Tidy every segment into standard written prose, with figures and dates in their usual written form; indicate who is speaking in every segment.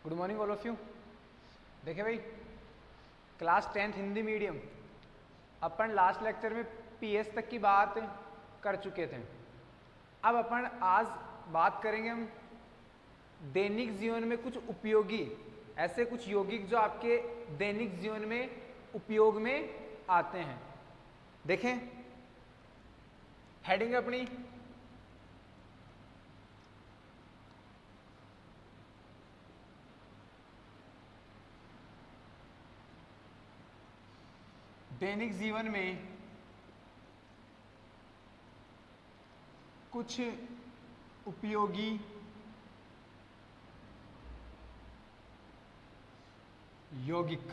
Speaker 1: Good morning all of you. देखिए भाई, class 10th Hindi medium अपन last lecture में PS तक की बात कर चुके थे। अब अपन आज बात करेंगे हम दैनिक जीवन में कुछ उपयोगी, ऐसे कुछ यौगिक जो आपके दैनिक जीवन में उपयोग में आते हैं। देखें हेडिंग अपनी दैनिक जीवन में कुछ उपयोगी यौगिक।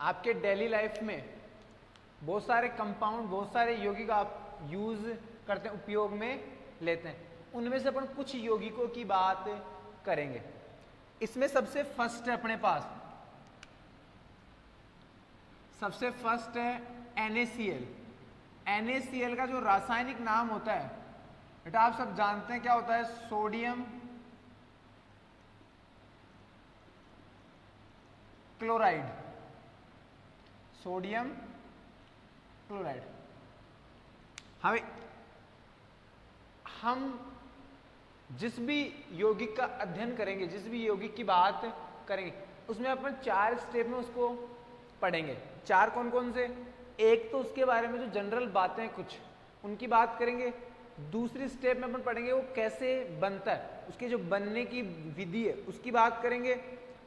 Speaker 1: आपके डेली लाइफ में बहुत सारे कंपाउंड, बहुत सारे यौगिक आप यूज करते हैं, उपयोग में लेते हैं। उनमें से अपन कुछ यौगिकों की बात करेंगे। इसमें सबसे फर्स्ट है अपने पास, सबसे फर्स्ट है NaCl। NaCl का जो रासायनिक नाम होता है बेटा आप सब जानते हैं क्या होता है, सोडियम क्लोराइड। Sodium chloride. हम जिस भी यौगिक का अध्ययन करेंगे, जिस भी यौगिक की बात करेंगे, उसमें अपन 4 स्टेप में उसको पढ़ेंगे। 4 कौन कौन से? एक तो उसके बारे में जो जनरल बातें कुछ उनकी बात करेंगे। दूसरी स्टेप में अपन पढ़ेंगे वो कैसे बनता है, उसके जो बनने की विधि है उसकी बात करेंगे।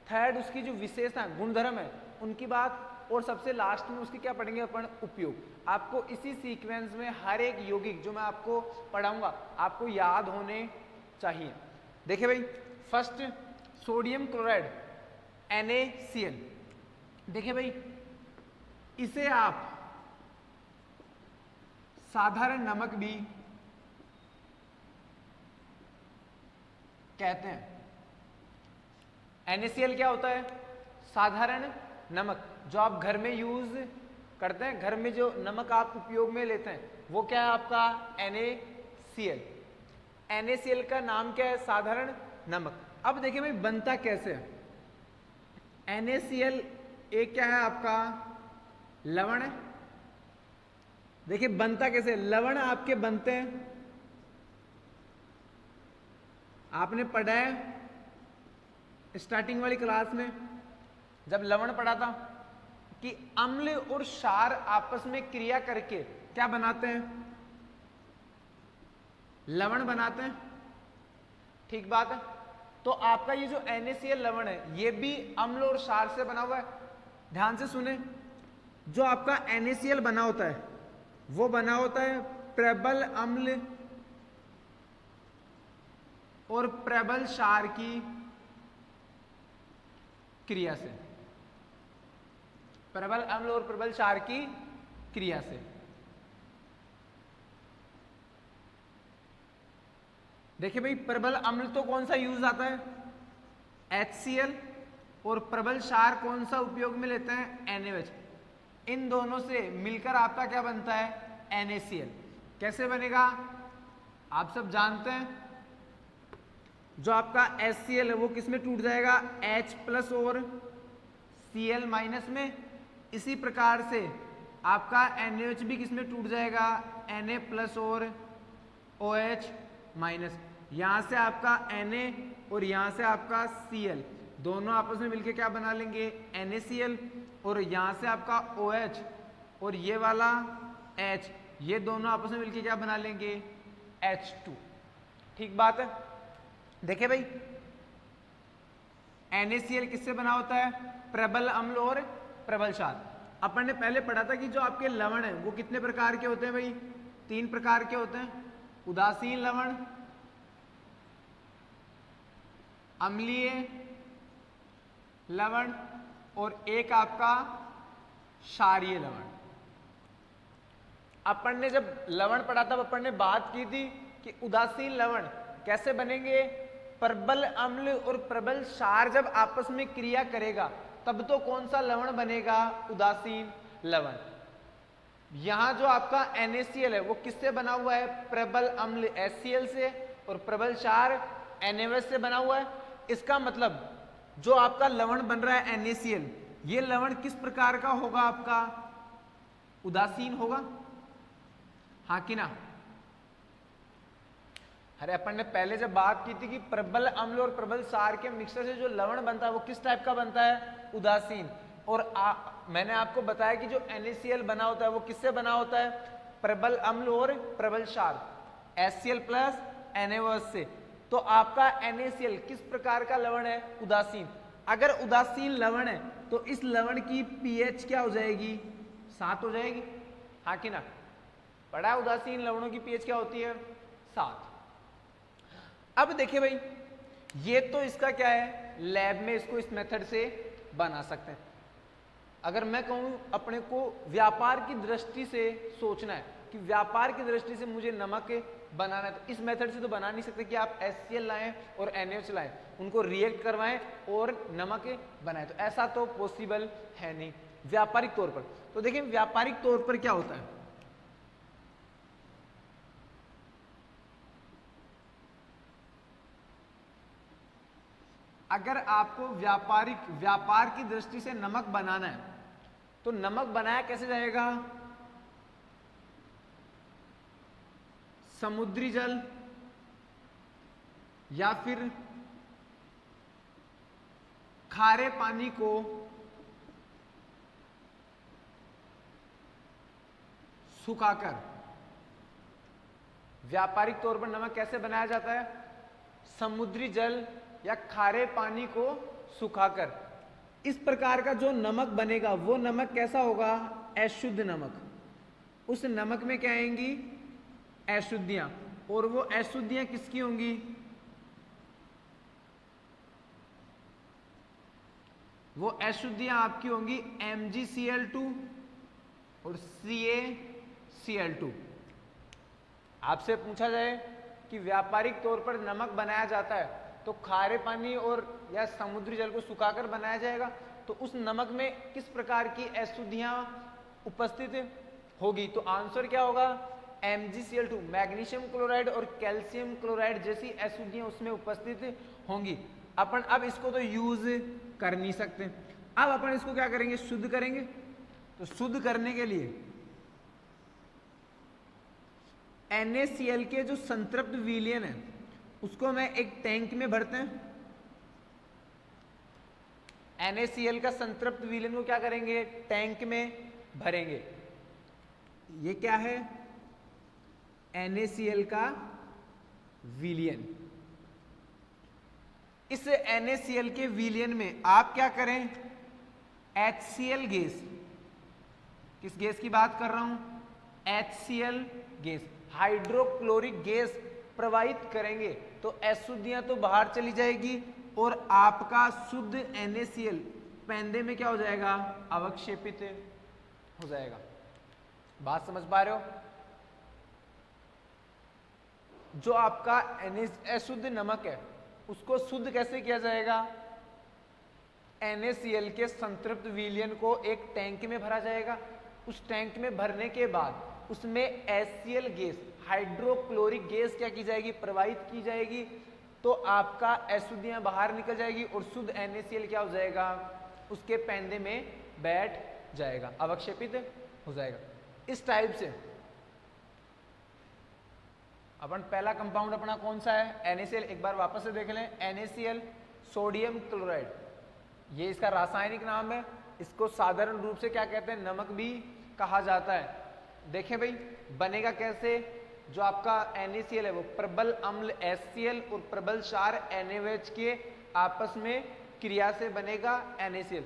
Speaker 1: थर्ड उसकी जो विशेषता गुणधर्म है उनकी बात, और सबसे लास्ट में उसकी क्या पढ़ेंगे अपन, उपयोग। आपको इसी सीक्वेंस में हर एक यौगिक जो मैं आपको पढ़ाऊंगा आपको याद होने चाहिए। देखिए भाई, फर्स्ट सोडियम क्लोराइड NaCl। देखिए भाई, इसे आप साधारण नमक भी कहते हैं। NaCl क्या होता है? साधारण नमक, जो आप घर में यूज करते हैं, घर में जो नमक आप उपयोग में लेते हैं वो क्या है आपका NaCl। NaCl का नाम क्या है? साधारण नमक। अब देखिए भाई बनता कैसे है। NaCl एक क्या है आपका लवण है। देखिए बनता कैसे, लवण आपके बनते हैं, आपने पढ़ा है स्टार्टिंग वाली क्लास में जब लवण पढ़ा था कि अम्ल और क्षार आपस में क्रिया करके क्या बनाते हैं, लवण बनाते हैं। ठीक बात है। तो आपका ये जो NaCl लवण है ये भी अम्ल और क्षार से बना हुआ है। ध्यान से सुने, जो आपका NaCl बना होता है वो बना होता है प्रबल अम्ल और प्रबल क्षार की क्रिया से। प्रबल अम्ल और प्रबल क्षार की क्रिया से। देखिए भाई, प्रबल अम्ल तो कौन सा यूज आता है, HCl, और प्रबल क्षार कौन सा उपयोग में लेते हैं, NaOH। इन दोनों से मिलकर आपका क्या बनता है, NaCl। कैसे बनेगा आप सब जानते हैं, जो आपका HCl है वो किस में टूट जाएगा, H+ और Cl- में। इसी प्रकार से आपका NaOH भी किस में टूट जाएगा, Na+ और OH-। यहां से आपका Na और यहां से आपका Cl दोनों आपस में मिलकर क्या बना लेंगे, NaCl। और यहां से आपका OH और ये वाला H, ये दोनों आपस में मिलकर क्या बना लेंगे, H2। ठीक बात है। देखिए भाई, NaCl किससे बना होता है, प्रबल अम्ल और प्रबल क्षार। अपन ने पहले पढ़ा था कि जो आपके लवण है वो कितने प्रकार के होते हैं भाई, 3 प्रकार के होते हैं। उदासीन लवण, अम्लीय लवण और एक आपका क्षारीय लवण। अपन ने जब लवण पढ़ा था अपन ने बात की थी कि उदासीन लवण कैसे बनेंगे, प्रबल अम्ल और प्रबल क्षार जब आपस में क्रिया करेगा तब तो कौन सा लवण बनेगा, उदासीन लवण। यहां जो आपका NaCl है वो किससे बना हुआ है, प्रबल अम्ल HCl से, और प्रबल क्षार NaOH से बना हुआ है। इसका मतलब जो आपका लवण बन रहा है NaCl, ये लवण किस प्रकार का होगा? आपका उदासीन होगा, हाँ कि ना? अरे अपन ने पहले जब बात की थी कि प्रबल अम्ल और प्रबल क्षार के मिक्सचर से जो लवण बनता है वो किस टाइप का बनता है? उदासीन। और मैंने आपको बताया कि जो NaCl बना होता है वो किससे बना होता है? प्रबल अम्ल और प्रबल क्षार, HCl प्लस NaOH से। तो आपका NaCl किस प्रकार का लवण है? उदासीन। अगर उदासीन लवण है तो इस लवण की pH क्या हो जाएगी? 7 हो जाएगी, हाँ कि ना? पढ़ा है उदासीन लवणों की pH क्या होती है? 7। अब देखिए भाई, ये तो इसका क्या है, लैब में इसको इस मेथड से बना सकते हैं। अगर मैं कहूं अपने को व्यापार की दृष्टि से सोचना है कि व्यापार की दृष्टि से मुझे नमक बनाना है, तो इस मेथड से तो बना नहीं सकते कि आप HCl लाएं और NaOH लाएं, उनको रिएक्ट करवाएं और नमक बनाएं, तो ऐसा तो पॉसिबल है नहीं व्यापारिक तौर पर। तो देखिए व्यापारिक तौर पर क्या होता है, अगर आपको व्यापार की दृष्टि से नमक बनाना है तो नमक बनाया कैसे जाएगा? समुद्री जल या फिर खारे पानी को सुखाकर। व्यापारिक तौर पर नमक कैसे बनाया जाता है? समुद्री जल या खारे पानी को सुखाकर। इस प्रकार का जो नमक बनेगा वो नमक कैसा होगा? अशुद्ध नमक। उस नमक में क्या आएंगी? अशुद्धियां। और वो अशुद्धियां किसकी होंगी? वो अशुद्धियां आपकी होंगी MgCl2 और CaCl2। आपसे पूछा जाए कि व्यापारिक तौर पर नमक बनाया जाता है तो खारे पानी और या समुद्री जल को सुखाकर बनाया जाएगा, तो उस नमक में किस प्रकार की अशुद्धियां उपस्थित होगी? तो आंसर क्या होगा? MgCl2, मैग्नीशियम क्लोराइड और कैल्शियम क्लोराइड जैसी अशुद्धियां उसमें उपस्थित होंगी। अपन अब इसको तो यूज कर नहीं सकते, अब अपन इसको क्या करेंगे? शुद्ध करेंगे। तो शुद्ध करने के लिए NaCl के जो संतृप्त विलयन है उसको मैं एक टैंक में भरते हैं। NaCl का संतृप्त विलयन को क्या करेंगे? टैंक में भरेंगे। ये क्या है? NaCl का विलयन। इस NaCl के विलयन में आप क्या करें? HCl गैस, किस गैस की बात कर रहा हूं? HCl गैस, हाइड्रोक्लोरिक गैस प्रवाहित करेंगे तो अशुद्धियां तो बाहर चली जाएगी और आपका शुद्ध NaCl पैंदे में क्या हो जाएगा? अवक्षेपित हो जाएगा। बात समझ पा रहे हो? जो आपका अशुद्ध नमक है उसको शुद्ध कैसे किया जाएगा? NaCl के संतृप्त विलयन को एक टैंक में भरा जाएगा। उस टैंक में भरने के बाद उसमें HCl गैस, हाइड्रोक्लोरिक गैस क्या की जाएगी? प्रवाहित की जाएगी। तो आपका अशुद्धियां बाहर निकल जाएगी और शुद्ध NaCl क्या हो जाएगा? उसके पैंदे में बैठ जाएगा, अवक्षेपित हो जाएगा। इस टाइप से अपन पहला कंपाउंड अपना कौन सा है? NaCl। एक बार वापस से देख लें, NaCl सोडियम क्लोराइड, ये इसका रासायनिक नाम है। इसको साधारण रूप से क्या कहते हैं? नमक भी कहा जाता है। देखें भाई बनेगा कैसे? जो आपका NaCl है वो प्रबल अम्ल HCl और प्रबल क्षार NaOH के आपस में क्रिया से बनेगा NaCl।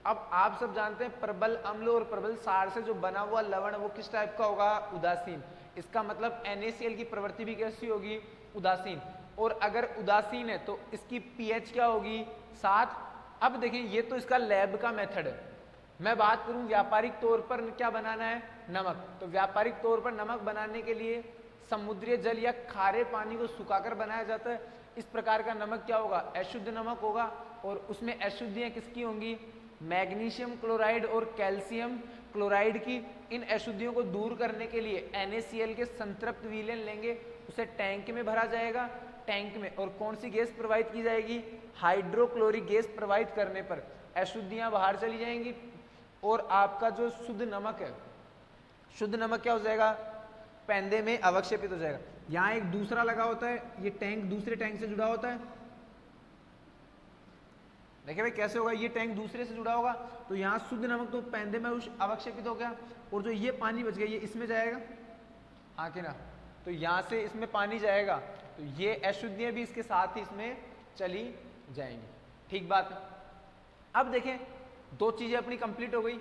Speaker 1: अब आप सब जानते हैं प्रबल अम्ल और प्रबल क्षार से जो बना हुआ लवण वो किस टाइप का होगा? उदासीन। इसका मतलब NaCl की प्रवृत्ति भी कैसी होगी? उदासीन। और अगर उदासीन है तो इसकी pH क्या होगी? 7। अब देखिए ये तो इसका लैब का मेथड है। मैं बात करूं व्यापारिक तौर पर क्या बनाना है? नमक। तो व्यापारिक तौर पर नमक बनाने के लिए समुद्री जल या खारे पानी को सुखाकर बनाया जाता है। इस प्रकार का नमक क्या होगा? अशुद्ध नमक होगा और उसमें अशुद्धियां किसकी होंगी? मैग्नीशियम क्लोराइड और कैल्शियम क्लोराइड की। इन अशुद्धियों को दूर करने के लिए NaCl के संतृप्त विलयन लेंगे उसे टैंक में भरा जाएगा, टैंक में, और कौन सी गैस प्रोवाइड की जाएगी, हाइड्रोक्लोरिक गैस प्रोवाइड करने पर अशुद्धियां बाहर चली जाएंगी और आपका जो शुद्ध नमक है, शुद्ध नमक क्या हो जाएगा, पैंदे में अवक्षेपित हो जाएगा। यहाँ एक दूसरा लगा होता है, ये टैंक दूसरे टैंक से जुड़ा होता है, देखिए भाई कैसे होगा, ये टैंक दूसरे से जुड़ा होगा तो यहाँ शुद्ध नमक तो पैंदे में अवक्षेपित हो गया, और जो ये पानी बच गया ये इसमें जाएगा, हाँ कि ना, तो यहाँ से इसमें पानी जाएगा तो ये अशुद्धियां भी इसके साथ ही इसमें चली जाएंगी। ठीक बात है। अब देखें दो चीजें अपनी कंप्लीट हो गई।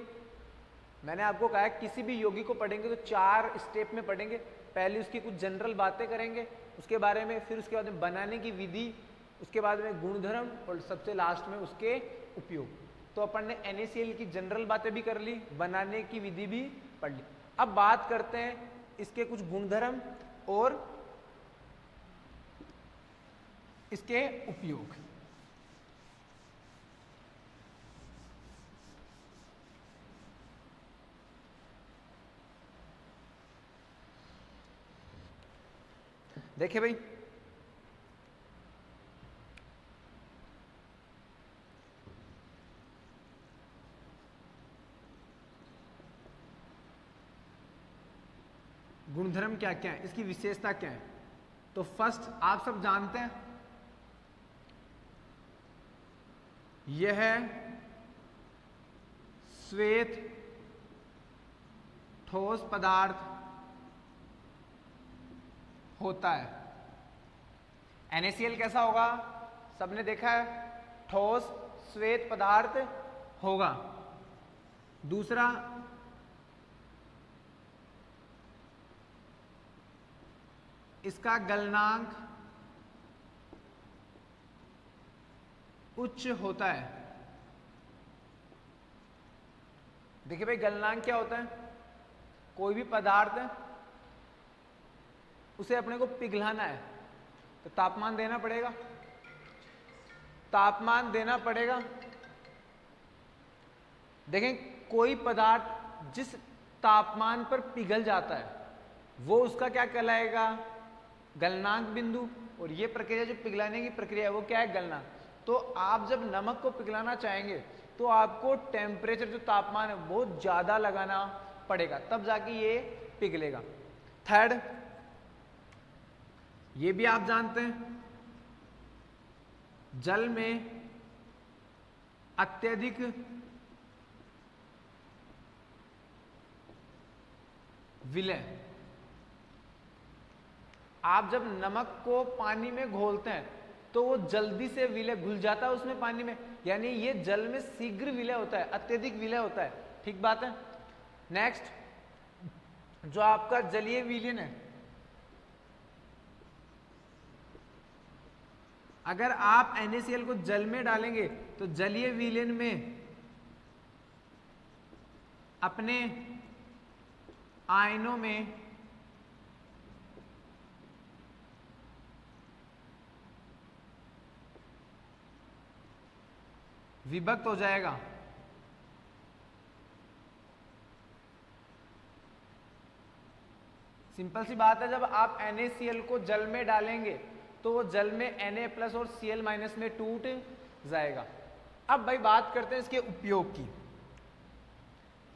Speaker 1: मैंने आपको कहा किसी भी योगी को पढ़ेंगे तो 4 स्टेप में पढ़ेंगे। पहले उसकी कुछ जनरल बातें करेंगे उसके बारे में, फिर उसके बाद में बनाने की विधि, उसके बाद में गुणधर्म, और सबसे लास्ट में उसके उपयोग। तो अपन ने NaCl की जनरल बातें भी कर ली, बनाने की विधि भी पढ़ ली। अब बात करते हैं इसके कुछ गुणधर्म और इसके उपयोग। देखिए भाई गुणधर्म क्या क्या है, इसकी विशेषता क्या है। तो फर्स्ट आप सब जानते हैं यह है श्वेत ठोस पदार्थ होता है। NaCl कैसा होगा, सबने देखा है, ठोस श्वेत पदार्थ होगा। दूसरा इसका गलनांक उच्च होता है। देखिए भाई गलनांक क्या होता है, कोई भी पदार्थ है उसे अपने को पिघलाना है तो तापमान देना पड़ेगा, तापमान देना पड़ेगा। देखें कोई पदार्थ जिस तापमान पर पिघल जाता है वो उसका क्या कहलाएगा, गलनांक बिंदु। और ये प्रक्रिया जो पिघलाने की प्रक्रिया है वो क्या है, गलनांक। तो आप जब नमक को पिघलाना चाहेंगे तो आपको टेम्परेचर जो तापमान है बहुत ज्यादा लगाना पड़ेगा, तब जाके ये पिघलेगा। थर्ड ये भी आप जानते हैं जल में अत्यधिक विलय, आप जब नमक को पानी में घोलते हैं तो वो जल्दी से विलय घुल जाता है उसमें पानी में, यानी ये जल में शीघ्र विलय होता है, अत्यधिक विलय होता है। ठीक बात है। नेक्स्ट जो आपका जलीय विलयन है, अगर आप NaCl को जल में डालेंगे तो जलीय विलयन में अपने आयनों में विभक्त हो जाएगा। सिंपल सी बात है, जब आप NaCl को जल में डालेंगे तो वो जल में Na+ और Cl- में टूट जाएगा। अब भाई बात करते हैं इसके उपयोग की,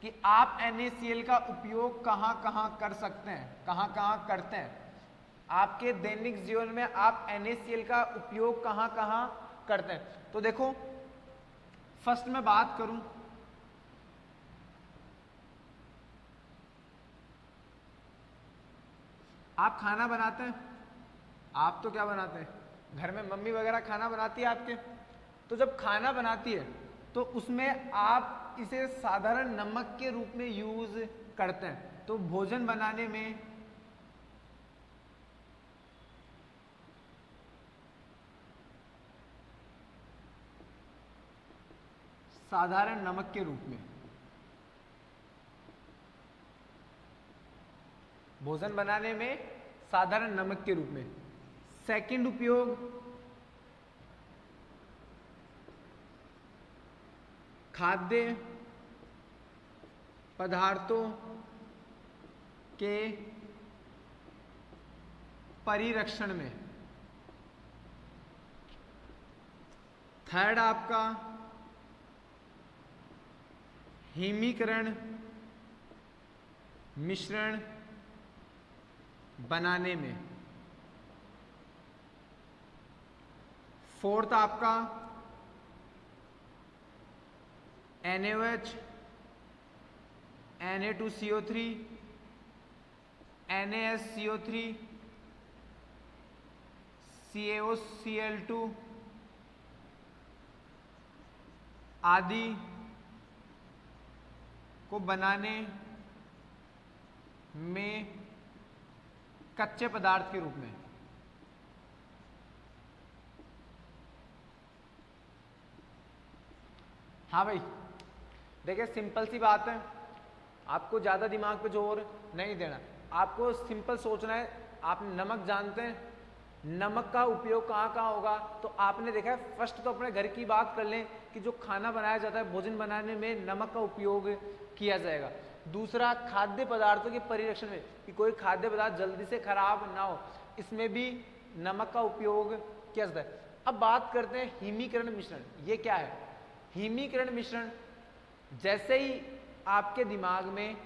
Speaker 1: कि आप NaCl का उपयोग कहां कहां कर सकते हैं, कहां कहां करते हैं। आपके दैनिक जीवन में आप NaCl का उपयोग कहां कहां करते हैं। तो देखो फर्स्ट मैं बात करूं, आप खाना बनाते हैं, आप तो क्या बनाते हैं घर में मम्मी वगैरह खाना बनाती है आपके, तो जब खाना बनाती है तो उसमें आप इसे साधारण नमक के रूप में यूज करते हैं। तो भोजन बनाने में साधारण नमक के रूप में, भोजन बनाने में साधारण नमक के रूप में। सेकंड उपयोग, खाद्य पदार्थों के परिरक्षण में। थर्ड आपका हिमीकरण मिश्रण बनाने में। फोर्थ आपका NaOH Na2CO3 NaSCO3 CaOCl2 आदि को बनाने में कच्चे पदार्थ के रूप में। हाँ भाई देखिए, सिंपल सी बात है, आपको ज्यादा दिमाग पे जोर नहीं देना, आपको सिंपल सोचना है। आप नमक जानते हैं, नमक का उपयोग कहाँ कहाँ होगा, तो आपने देखा है। फर्स्ट तो अपने घर की बात कर लें कि जो खाना बनाया जाता है, भोजन बनाने में नमक का उपयोग किया जाएगा। दूसरा, खाद्य पदार्थों के परिरक्षण में, कि कोई खाद्य पदार्थ जल्दी से खराब ना हो, इसमें भी नमक का उपयोग किया जाता है। अब बात करते हैं हिमीकरण मिश्रण। ये क्या है? हिमीकरण मिश्रण, जैसे ही आपके दिमाग में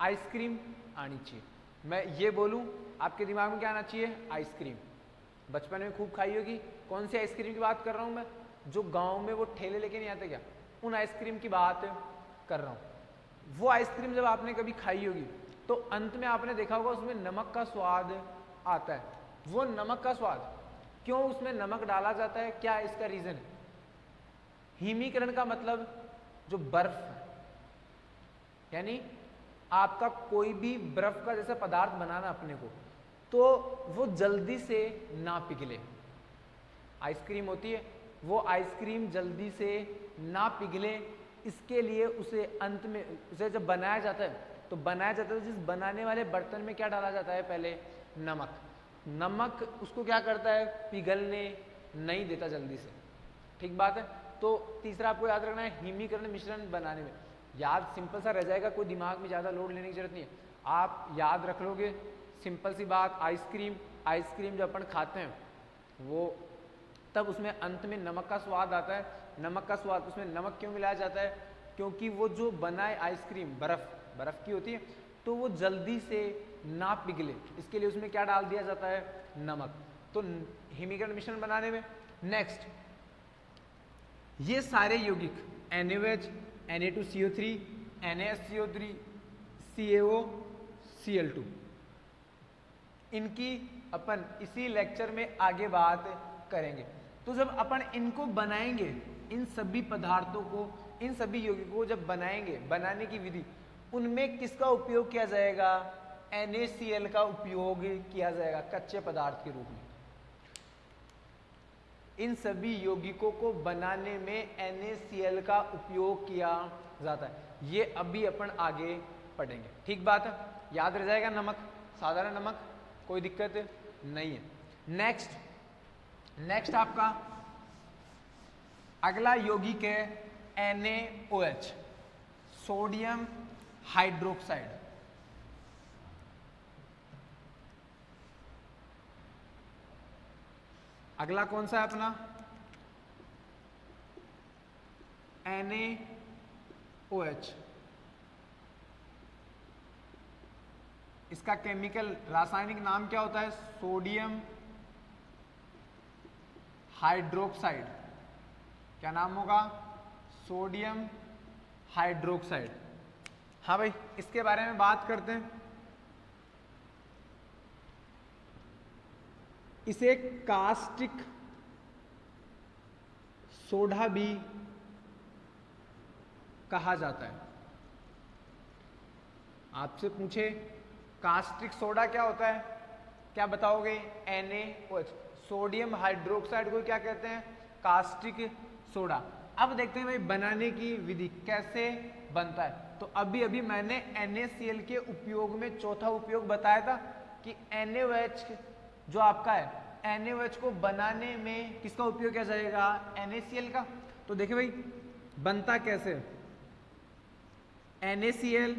Speaker 1: आइसक्रीम आनी चाहिए, मैं ये बोलूं, आपके दिमाग में क्या आना चाहिए? आइसक्रीम। बचपन में खूब खाई होगी। कौन सी आइसक्रीम की बात कर रहा हूं मैं? जो गांव में वो ठेले लेके नहीं आते क्या, उन आइसक्रीम की बात कर रहा हूं। वो आइसक्रीम जब आपने कभी खाई होगी तो अंत में आपने देखा होगा उसमें नमक का स्वाद आता है। वो नमक का स्वाद, क्यों उसमें नमक डाला जाता है, क्या इसका रीजन है? हिमीकरण का मतलब जो बर्फ है, यानी आपका कोई भी बर्फ का जैसा पदार्थ बनाना अपने को, तो वो जल्दी से ना पिघले। आइसक्रीम होती है, वो आइसक्रीम जल्दी से ना पिघले, इसके लिए उसे अंत में, उसे जब बनाया जाता है तो बनाया जाता है, जिस बनाने वाले बर्तन में क्या डाला जाता है? पहले नमक। नमक उसको क्या करता है? पिघलने नहीं देता जल्दी से। ठीक बात है। तो तीसरा आपको याद रखना है, हिमीकरण मिश्रण बनाने में। याद सिंपल सा रह जाएगा, कोई दिमाग में ज़्यादा लोड लेने की जरूरत नहीं है, आप याद रख लोगे। सिंपल सी बात, आइसक्रीम जब अपन खाते हैं वो, तब उसमें अंत में नमक का स्वाद आता है। नमक का स्वाद, उसमें नमक क्यों मिलाया जाता है? क्योंकि वो जो बनाए आइसक्रीम बर्फ की होती है, तो वो जल्दी से ना पिघले, इसके लिए उसमें क्या डाल दिया जाता है? नमक। तो हिमीकरण मिश्रण बनाने में। नेक्स्ट, ये सारे यौगिक NaOH Na2CO3 NaSCO3 CaOCl2, इनकी अपन इसी लेक्चर में आगे बात करेंगे। तो जब अपन इनको बनाएंगे, इन सभी पदार्थों को, इन सभी यौगिकों को जब बनाएंगे, बनाने की विधि, उनमें किसका उपयोग किया जाएगा? NaCl का उपयोग किया जाएगा कच्चे पदार्थ के रूप में। इन सभी यौगिकों को बनाने में NaCl का उपयोग किया जाता है। ये अभी अपन आगे पढ़ेंगे। ठीक बात है, याद रह जाएगा। नमक, साधारण नमक, कोई दिक्कत नहीं है। नेक्स्ट आपका अगला यौगिक है NaOH, सोडियम हाइड्रोक्साइड। अगला कौन सा है अपना? NaOH। इसका केमिकल रासायनिक नाम क्या होता है? Sodium hydroxide. क्या नाम होगा? Sodium hydroxide. हाँ भाई, इसके बारे में बात करते हैं। इसे कास्टिक सोडा भी कहा जाता है। आपसे पूछे कास्टिक सोडा क्या होता है, क्या बताओगे? NaOH। सोडियम हाइड्रोक्साइड को क्या कहते हैं? Caustic soda. अब देखते हैं भाई बनाने की विधि कैसे बनता है। तो अभी मैंने NaCl के उपयोग में चौथा उपयोग बताया था कि NaOH जो आपका है, NaOH को बनाने में किसका उपयोग किया जाएगा? NaCl का। तो देखिए भाई बनता कैसे? NaCl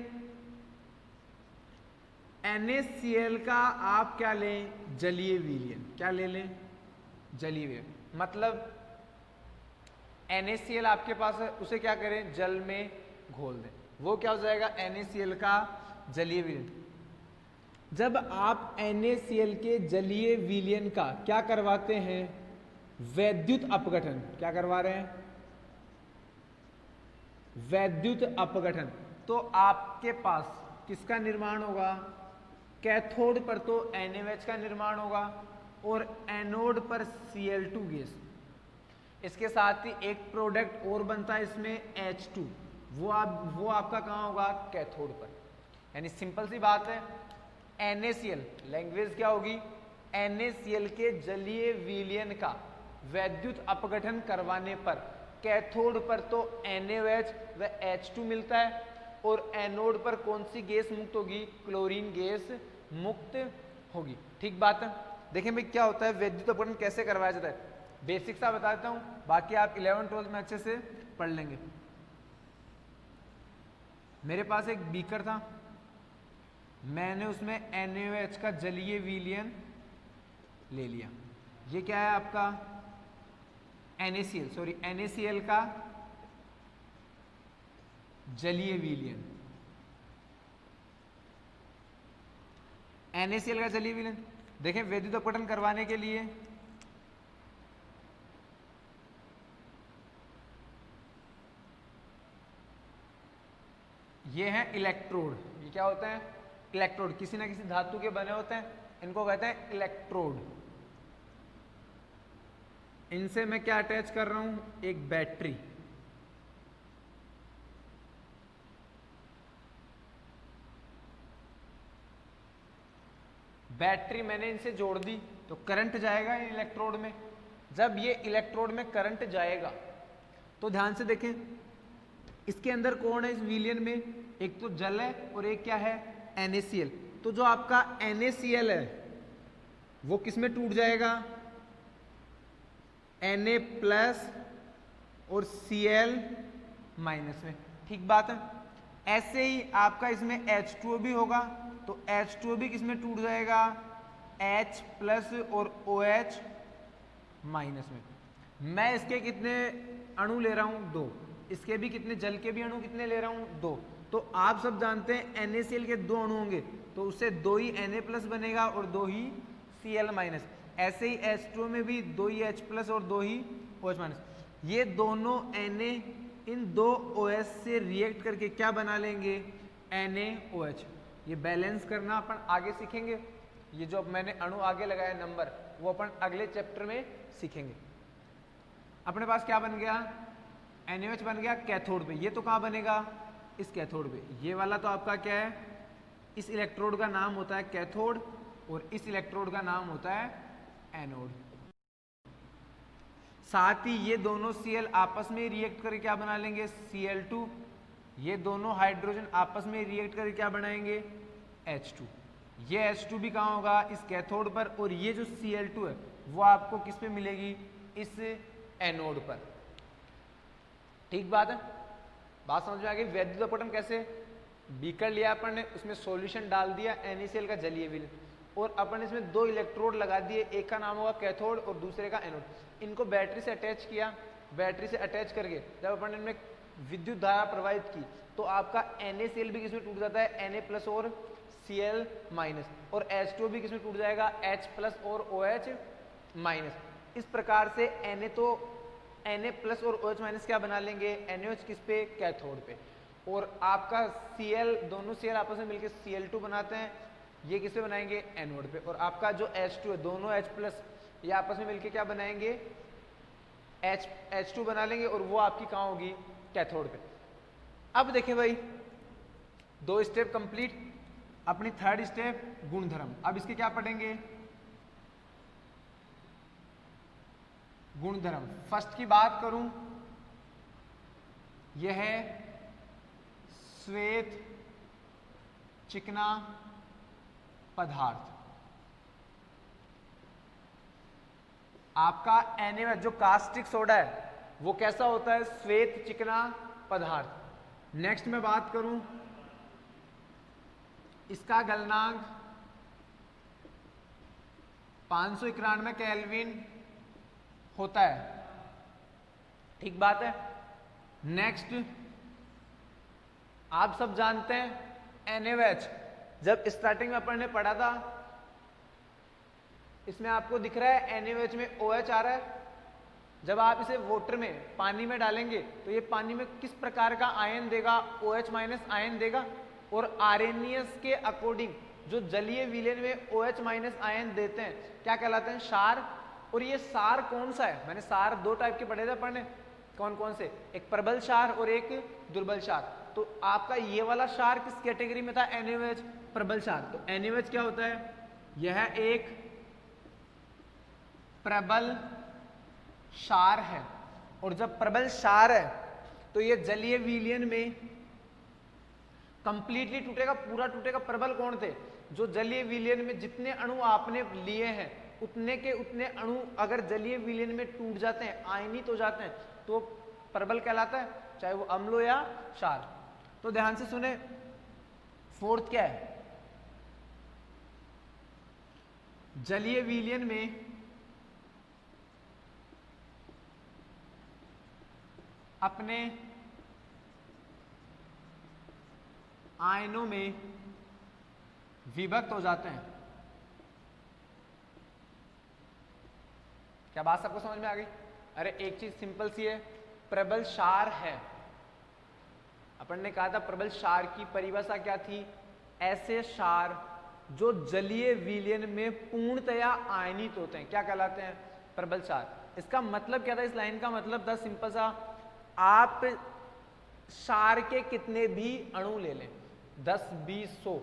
Speaker 1: NaCl का आप क्या लें, जलीय विलयन। क्या ले लें, जलीय विलयन। मतलब NaCl आपके पास है, उसे क्या करें, जल में घोल दें, वो क्या हो जाएगा, NaCl का जलीय विलयन। जब आप NaCl के जलीय विलयन का क्या करवाते हैं, वैद्युत अपघटन, क्या करवा रहे हैं, वैद्युत अपघटन, तो आपके पास किसका निर्माण होगा, कैथोड पर तो NaOH का निर्माण होगा और एनोड पर Cl2 गैस। इसके साथ ही एक प्रोडक्ट और बनता है इसमें H2, वो आपका कहाँ होगा, कैथोड पर। यानी सिंपल सी बात है, NaCl लैंग्वेज क्या होगी, NaCl के जलीय विलयन का वैद्युत अपघटन करवाने पर कैथोड पर तो NaOH व H2 मिलता है और एनोड पर कौन सी गैस मुक्त होगी, क्लोरीन गैस मुक्त होगी। ठीक बात है। देखें भाई क्या होता है, वैद्युत अपघटन कैसे करवाया जाता है, बेसिक सा बता देता हूं, बाकी आप 11th-12th में अच्छे से पढ़ लेंगे। मेरे पास एक बीकर था, मैंने उसमें NaOH का जलीय विलयन ले लिया। ये क्या है आपका, NaCl का जलीय विलयन। NaCl का जलीय विलयन, देखें वैद्युत अपघटन करवाने के लिए ये है इलेक्ट्रोड। ये क्या होता है, इलेक्ट्रोड, किसी ना किसी धातु के बने होते हैं, इनको कहते हैं इलेक्ट्रोड। इनसे मैं क्या अटैच कर रहा हूं, एक बैटरी। बैटरी मैंने इनसे जोड़ दी तो करंट जाएगा इलेक्ट्रोड में। जब ये इलेक्ट्रोड में करंट जाएगा तो ध्यान से देखें, इसके अंदर कौन है इस विलयन में, एक तो जल है और एक क्या है, NaCl। तो जो आपका NaCl है वो किस में टूट जाएगा, Na+ और Cl- में। ठीक बात है। ऐसे ही आपका इसमें H2O भी होगा, तो H2O भी किस में टूट जाएगा, H+ और OH- में। मैं इसके कितने अणु ले रहा हूं, 2। इसके भी कितने, जल के भी अणु कितने ले रहा हूं, 2। तो आप सब जानते हैं NaCl के 2 अणु होंगे, तो उससे 2 ही Na+ बनेगा और 2 ही Cl-। ऐसे ही H2O में भी 2 ही H+ और 2 ही OH-। ये दोनों Na इन 2 OH से रिएक्ट करके क्या बना लेंगे, NaOH। ये बैलेंस करना अपन आगे सीखेंगे। ये जो मैंने अणु आगे लगाया नंबर, वो अपन अगले चैप्टर में सीखेंगे। अपने पास क्या बन गया, NaOH बन गया कैथोड पे। ये तो कहाँ बनेगा, इस कैथोड पे। ये वाला तो आपका क्या है, इस इलेक्ट्रोड का नाम होता है कैथोड और इस इलेक्ट्रोड का नाम होता है एनोड। साथ ही ये दोनों Cl आपस में रिएक्ट करके क्या बना लेंगे, Cl2। ये दोनों हाइड्रोजन आपस में रिएक्ट करके क्या बनाएंगे, H2। ये H2 भी कहाँ होगा, इस कैथोड पर, और ये जो Cl2 है वो आपको किस पे मिलेगी, इस एनोड पर। ठीक बात है, बात समझ में आ गई। वैद्युत अपघटन कैसे, बीकर लिया अपन ने, उसमें सॉल्यूशन डाल दिया NaCl का जलीय विलयन, और अपन इसमें 2 इलेक्ट्रोड लगा दिए, एक का नाम होगा कैथोड और दूसरे का एनोड। इनको बैटरी से अटैच किया, बैटरी से अटैच करके जब अपन ने इनमें विद्युत धारा प्रवाहित की तो आपका NaCl भी किसमें टूट जाता है, Na+ और Cl-, और H2O भी किसमें टूट जाएगा, H+ और OH-। इस प्रकार से Na+ और OH- क्या बना लेंगे, NaOH किस पे, कैथोड पे, और आपका Cl, दोनों Cl आपस में मिलकर Cl2 बनाते हैं, ये किस पे बनाएंगे, एनोड पे। और आपका जो H2 है, दोनों H+ ये आपस में मिलकर क्या बनाएंगे, H2 बना लेंगे, और वो आपकी कहाँ होगी, कैथोड पे। अब देखें भाई, 2 स्टेप कंप्लीट, अपनी 3rd स्टेप गुणधर्म। अब इसके क्या पढ़ेंगे, गुणधर्म। फर्स्ट की बात करूं, यह है श्वेत चिकना पदार्थ। आपका NaOH जो कास्टिक सोडा है वो कैसा होता है, श्वेत चिकना पदार्थ। नेक्स्ट मैं बात करूं, इसका गलनांक 591 केल्विन होता है। ठीक बात है। नेक्स्ट, आप सब जानते हैं NaOH, जब स्टार्टिंग में अपन ने पढ़ा था, इसमें आपको दिख रहा है NaOH में OH आ रहा है। जब आप इसे वाटर में, पानी में डालेंगे तो ये पानी में किस प्रकार का आयन देगा? OH माइनस आयन देगा। और आर्हेनियस के अकॉर्डिंग जो जलीय विलयन में OH माइनस आयन देते हैं क्या कहलाते हैं? क्षार। और ये क्षार कौन सा है? मैंने क्षार दो टाइप के पढ़े थे पढ़ने, कौन कौन से? एक प्रबल क्षार और एक दुर्बल क्षार। तो आपका ये वाला क्षार किस कैटेगरी में था? NaOH, प्रबल क्षार। तो NaOH क्या होता है? यह एक प्रबल क्षार है। और जब प्रबल क्षार है तो ये जलीय विलयन में कंप्लीटली टूटेगा, पूरा टूटेगा। प्रबल कौन थे? जो जलीय विलयन में जितने अणु आपने लिए हैं उतने के उतने अणु अगर जलीय विलयन में टूट जाते हैं, आयनित हो जाते हैं, तो प्रबल कहलाता है, चाहे वो अम्ल हो या क्षार। तो ध्यान से सुने, फोर्थ क्या है? जलीय विलयन में अपने आयनों में विभक्त हो जाते हैं। क्या बात सबको समझ में आ गई? अरे एक चीज सिंपल सी है, प्रबल क्षार है। अपन ने कहा था प्रबल क्षार की परिभाषा क्या थी? ऐसे क्षार जो जलीय विलयन में पूर्णतया आयनित होते हैं, क्या कहलाते हैं? प्रबल क्षार। इसका मतलब क्या था? इस लाइन का मतलब था सिंपल सा, आप क्षार के कितने भी अणु ले लें, 10, 20, 100,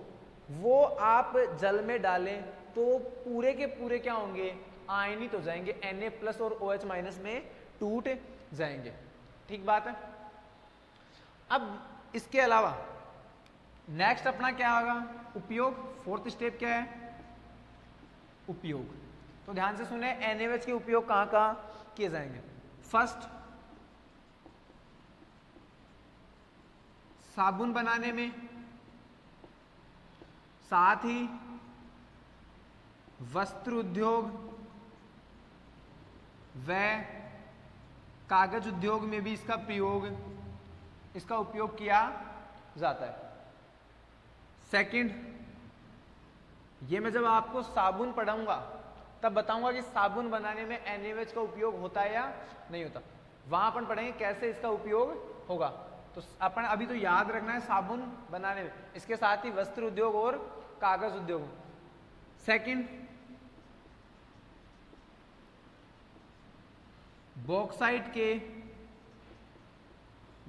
Speaker 1: वो आप जल में डालें तो पूरे के पूरे क्या होंगे? आयनित हो जाएंगे, Na+ और OH- में टूट जाएंगे। ठीक बात है। अब इसके अलावा नेक्स्ट अपना क्या होगा? उपयोग। फोर्थ स्टेप क्या है? उपयोग। तो ध्यान से सुने, NaOH के उपयोग कहां कहां किए जाएंगे? फर्स्ट, साबुन बनाने में, साथ ही वस्त्र उद्योग व कागज उद्योग में भी इसका उपयोग किया जाता है। सेकंड, ये मैं जब आपको साबुन पढ़ाऊंगा तब बताऊंगा कि साबुन बनाने में NaOH का उपयोग होता है या नहीं होता। वहां अपन पढ़ेंगे कैसे इसका उपयोग होगा। तो अपन अभी तो याद रखना है साबुन बनाने में, इसके साथ ही वस्त्र उद्योग और कागज उद्योग। सेकंड, बॉक्साइट के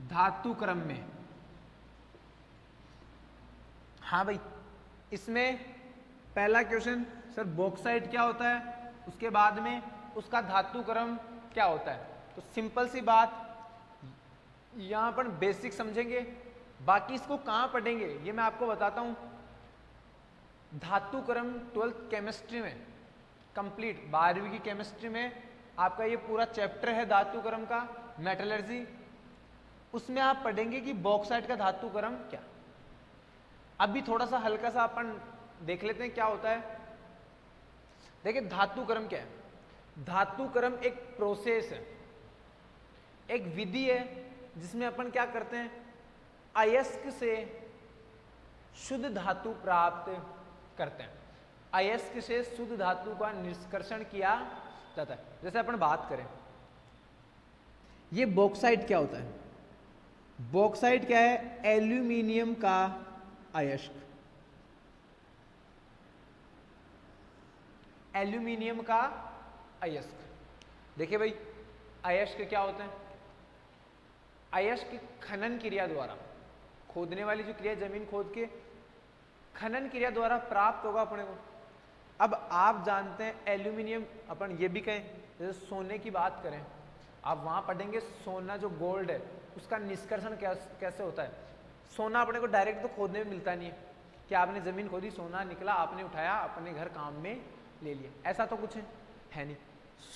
Speaker 1: धातु क्रम में। हाँ भाई, इसमें पहला क्वेश्चन, सर बॉक्साइट क्या होता है, उसके बाद में उसका धातु क्रम क्या होता है। तो सिंपल सी बात, यहां पर बेसिक समझेंगे, बाकी इसको कहां पढ़ेंगे ये मैं आपको बताता हूं। धातु क्रम 12th केमिस्ट्री में कंप्लीट, 12वीं की केमिस्ट्री में आपका ये पूरा चैप्टर है धातु क्रम का, मेटलर्जी। उसमें आप पढ़ेंगे कि बॉक्साइट का धातु क्रम क्या। अभी थोड़ा सा हल्का सा अपन देख लेते हैं क्या होता है। देखिए धातु क्रम क्या है। धातु क्रम एक प्रोसेस है, एक विधि है जिसमें अपन क्या करते हैं, अयस्क से शुद्ध धातु प्राप्त करते हैं। अयस्क से शुद्ध धातु का निष्कर्षण किया जाता है। जैसे अपन बात करें, ये बॉक्साइट क्या होता है। बॉक्साइट क्या है? एल्यूमिनियम का अयस्क। एल्यूमिनियम का अयस्क। देखिए भाई, अयस्क क्या होते हैं? अयस्क खनन क्रिया द्वारा, खोदने वाली जो क्रिया, जमीन खोद के खनन क्रिया द्वारा प्राप्त होगा अपने को। अब आप जानते हैं एल्यूमिनियम, अपन ये भी कहें जैसे सोने की बात करें, आप वहां पढ़ेंगे सोना जो गोल्ड है उसका निष्कर्षण कैसे होता है। सोना अपने को डायरेक्ट तो खोदने में मिलता नहीं है कि आपने जमीन खोदी, सोना निकला, आपने उठाया, अपने घर काम में ले लिया, ऐसा तो कुछ है नहीं।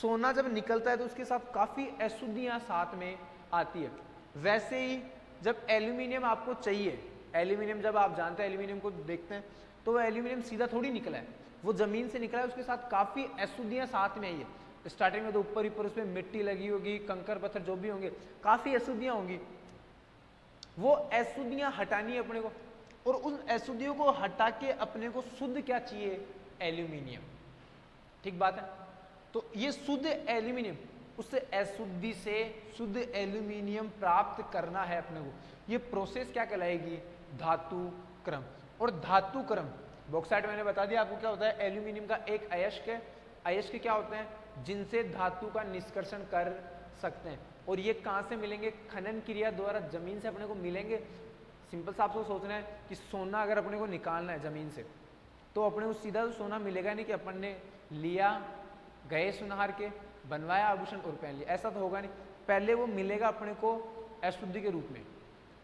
Speaker 1: सोना जब निकलता है तो उसके साथ काफी अशुद्धियां साथ में आती है। वैसे ही जब एल्यूमिनियम आपको चाहिए, एल्यूमिनियम जब आप जानते हैं, एल्यूमिनियम को देखते हैं तो वो एल्यूमिनियम सीधा थोड़ी निकला है, वो जमीन से निकला है, उसके साथ काफी अशुद्धियां साथ में आई है। स्टार्टिंग में तो ऊपर ऊपर उसमें मिट्टी लगी होगी, कंकर पत्थर जो भी होंगे, काफी अशुद्धियां होंगी। वो अशुद्धियां हटानी है अपने को, और उन अशुद्धियों को हटा के अपने को शुद्ध क्या चाहिए, एल्यूमिनियम। ठीक बात है। तो ये शुद्ध एल्यूमिनियम, उससे अशुद्धि से शुद्ध एल्यूमिनियम प्राप्त करना है अपने को। ये प्रोसेस क्या कहलाएगी, धातु क्रम। और धातु क्रम बॉक्साइट मैंने बता दिया आपको क्या होता है, एल्यूमिनियम का एक अयस्क है। अयस्क क्या होते हैं, जिनसे धातु का निष्कर्षण कर सकते हैं। और ये कहाँ से मिलेंगे, खनन क्रिया द्वारा जमीन से अपने को मिलेंगे। सिंपल सा आपको सोचना है कि सोना अगर अपने को निकालना है जमीन से, तो अपने को सीधा तो सोना मिलेगा नहीं कि अपन ने लिया, गए सुनार के, बनवाया आभूषण और पहन लिया, ऐसा तो होगा नहीं। पहले वो मिलेगा अपने को अशुद्धि के रूप में,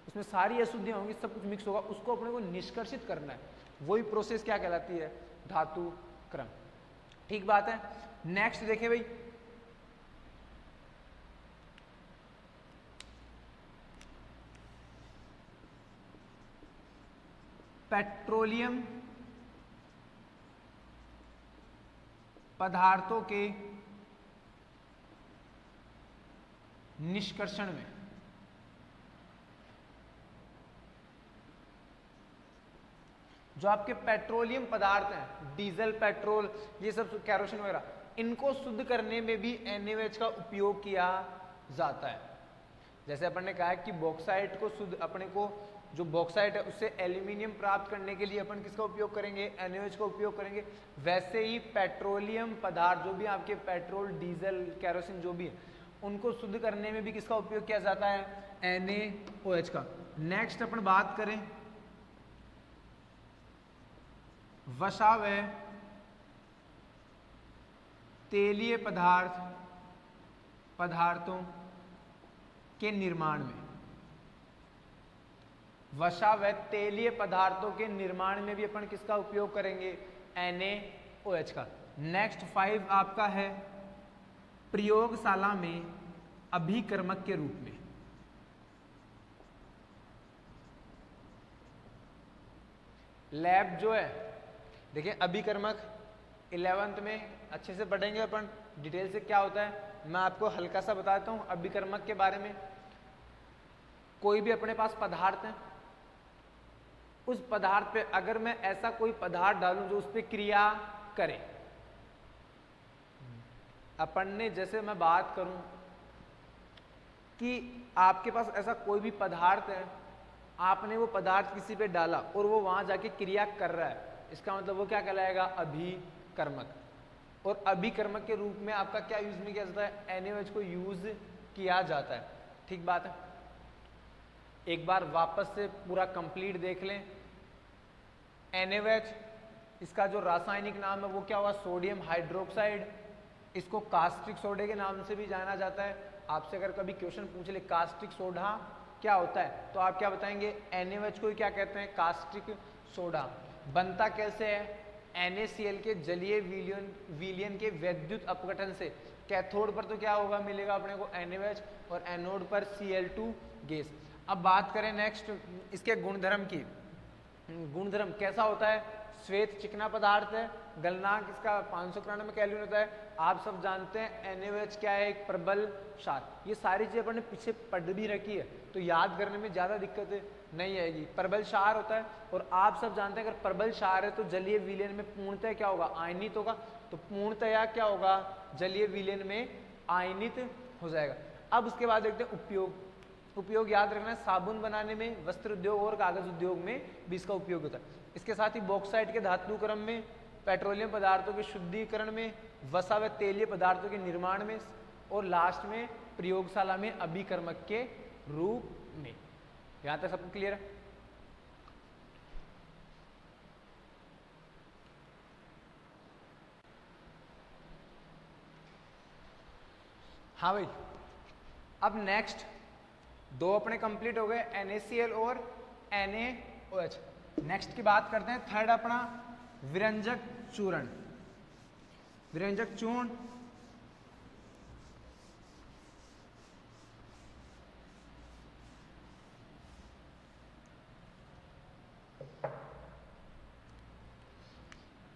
Speaker 1: उसमें सारी अशुद्धियां होंगी, सब कुछ मिक्स होगा, उसको अपने को निष्कर्षित करना है। वही प्रोसेस क्या कहलाती है, धातु क्रम। ठीक बात है। नेक्स्ट देखें भाई, पेट्रोलियम पदार्थों के निष्कर्षण में जो आपके पेट्रोलियम पदार्थ हैं, डीजल, पेट्रोल, ये सब कैरोसिन वगैरह, इनको शुद्ध करने में भी NaOH का उपयोग किया जाता है। जैसे अपन ने कहा है कि बॉक्साइट को शुद्ध, अपने को जो बॉक्साइट है उससे एल्यूमिनियम प्राप्त करने के लिए अपन किसका उपयोग करेंगे, NaOH का उपयोग करेंगे। वैसे ही पेट्रोलियम पदार्थ, जो भी आपके पेट्रोल, डीजल, कैरोसिन जो भी है, उनको शुद्ध करने में भी किसका उपयोग किया जाता है, NaOH का। नेक्स्ट अपन बात करें वसा व तेलीय पदार्थों के निर्माण में, वसा व तेलीय पदार्थों के निर्माण में भी अपन किसका उपयोग करेंगे, NaOH का। नेक्स्ट 5 आपका है प्रयोगशाला में अभिकर्मक के रूप में। लैब जो है, देखिए अभिकर्मक 11th में अच्छे से पढ़ेंगे अपन डिटेल से क्या होता है। मैं आपको हल्का सा बताता हूँ अभिकर्मक के बारे में। कोई भी अपने पास पदार्थ है, उस पदार्थ पे अगर मैं ऐसा कोई पदार्थ डालूं जो उस पर क्रिया करे, अपन ने जैसे मैं बात करूं कि आपके पास ऐसा कोई भी पदार्थ है, आपने वो पदार्थ किसी पे डाला और वो वहां जाके क्रिया कर रहा है, इसका मतलब वो क्या कहलाएगा, अभिकर्मक। और अभिकर्मक के रूप में आपका क्या यूज में किया जाता है, NaOH को यूज किया जाता है। ठीक बात है। एक बार वापस से पूरा कंप्लीट देख लें। NaOH, इसका जो रासायनिक नाम है वो क्या हुआ, सोडियम हाइड्रोक्साइड। इसको कास्टिक सोडे के नाम से भी जाना जाता है। आपसे अगर कभी क्वेश्चन पूछ ले कास्टिक सोडा क्या होता है, तो आप क्या बताएंगे, NaOH को ही क्या कहते हैं, कास्टिक सोडा। बनता कैसे है, NaCl के जलीय विलयन के वैद्युत अपघटन से। कैथोड पर तो क्या होगा, मिलेगा अपने को NaOH, और एनोड पर Cl2 गैस। अब बात करें नेक्स्ट इसके गुणधर्म की। गुणधर्म कैसा होता है, श्वेत चिकना पदार्थ है, गलनांक इसका 594 कैलोरी होता है। आप सब जानते हैं NaOH क्या है, एक प्रबल क्षार। ये सारी चीजें अपन ने पीछे पढ़ भी रखी है, तो याद करने में ज्यादा दिक्कत नहीं आएगी। प्रबल क्षार होता है, और आप सब जानते हैं अगर प्रबल क्षार है तो जलीय विलयन में पूर्णतः क्या होगा, आयनित होगा। तो पूर्णतया क्या होगा, जलीय विलयन में आयनित हो जाएगा। अब उसके बाद देखते हैं उपयोग। उपयोग याद रखना है, साबुन बनाने में, वस्त्र उद्योग और कागज उद्योग में भी इसका उपयोग होता है। इसके साथ ही बॉक्साइट के धातु क्रम में, पेट्रोलियम पदार्थों के शुद्धिकरण में, वसा व तेलीय पदार्थों के निर्माण में, और लास्ट में प्रयोगशाला में अभिकर्मक के रूप में। यहां तक सबको क्लियर है। हाँ भाई, अब नेक्स्ट 2 अपने कंप्लीट हो गए, NaCl और NaOH। नेक्स्ट की बात करते हैं, थर्ड अपना विरंजक चूर्ण। विरंजक चूर्ण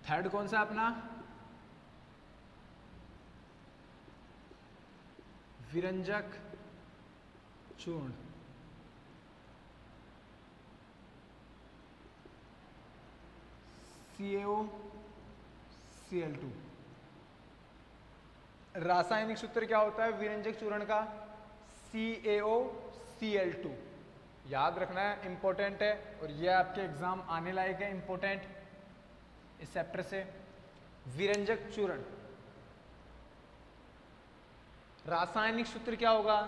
Speaker 1: थर्ड कौन सा अपना विरंजक चूर्ण। CaOCl2। रासायनिक सूत्र क्या होता है विरंजक चूर्ण का? CaOCl2। याद रखना है, इंपॉर्टेंट है, और ये आपके एग्जाम आने लायक है, इंपॉर्टेंट इस चैप्टर से। विरंजक चूर्ण रासायनिक सूत्र क्या होगा?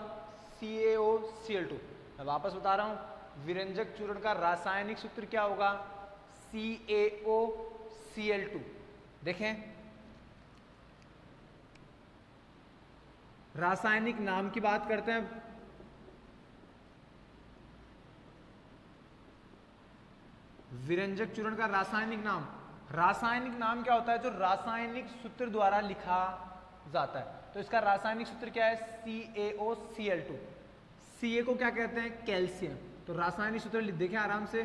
Speaker 1: CaOCl2। मैं वापस बता रहा हूं, विरंजक चूर्ण का रासायनिक सूत्र क्या होगा? CaOCl2। देखें, रासायनिक नाम की बात करते हैं। विरंजक चूर्ण का रासायनिक नाम, रासायनिक नाम क्या होता है? जो रासायनिक सूत्र द्वारा लिखा जाता है। तो इसका रासायनिक सूत्र क्या है? CaOCl2। Ca को क्या कहते हैं? कैल्शियम। तो रासायनिक सूत्र लिख देखें आराम से,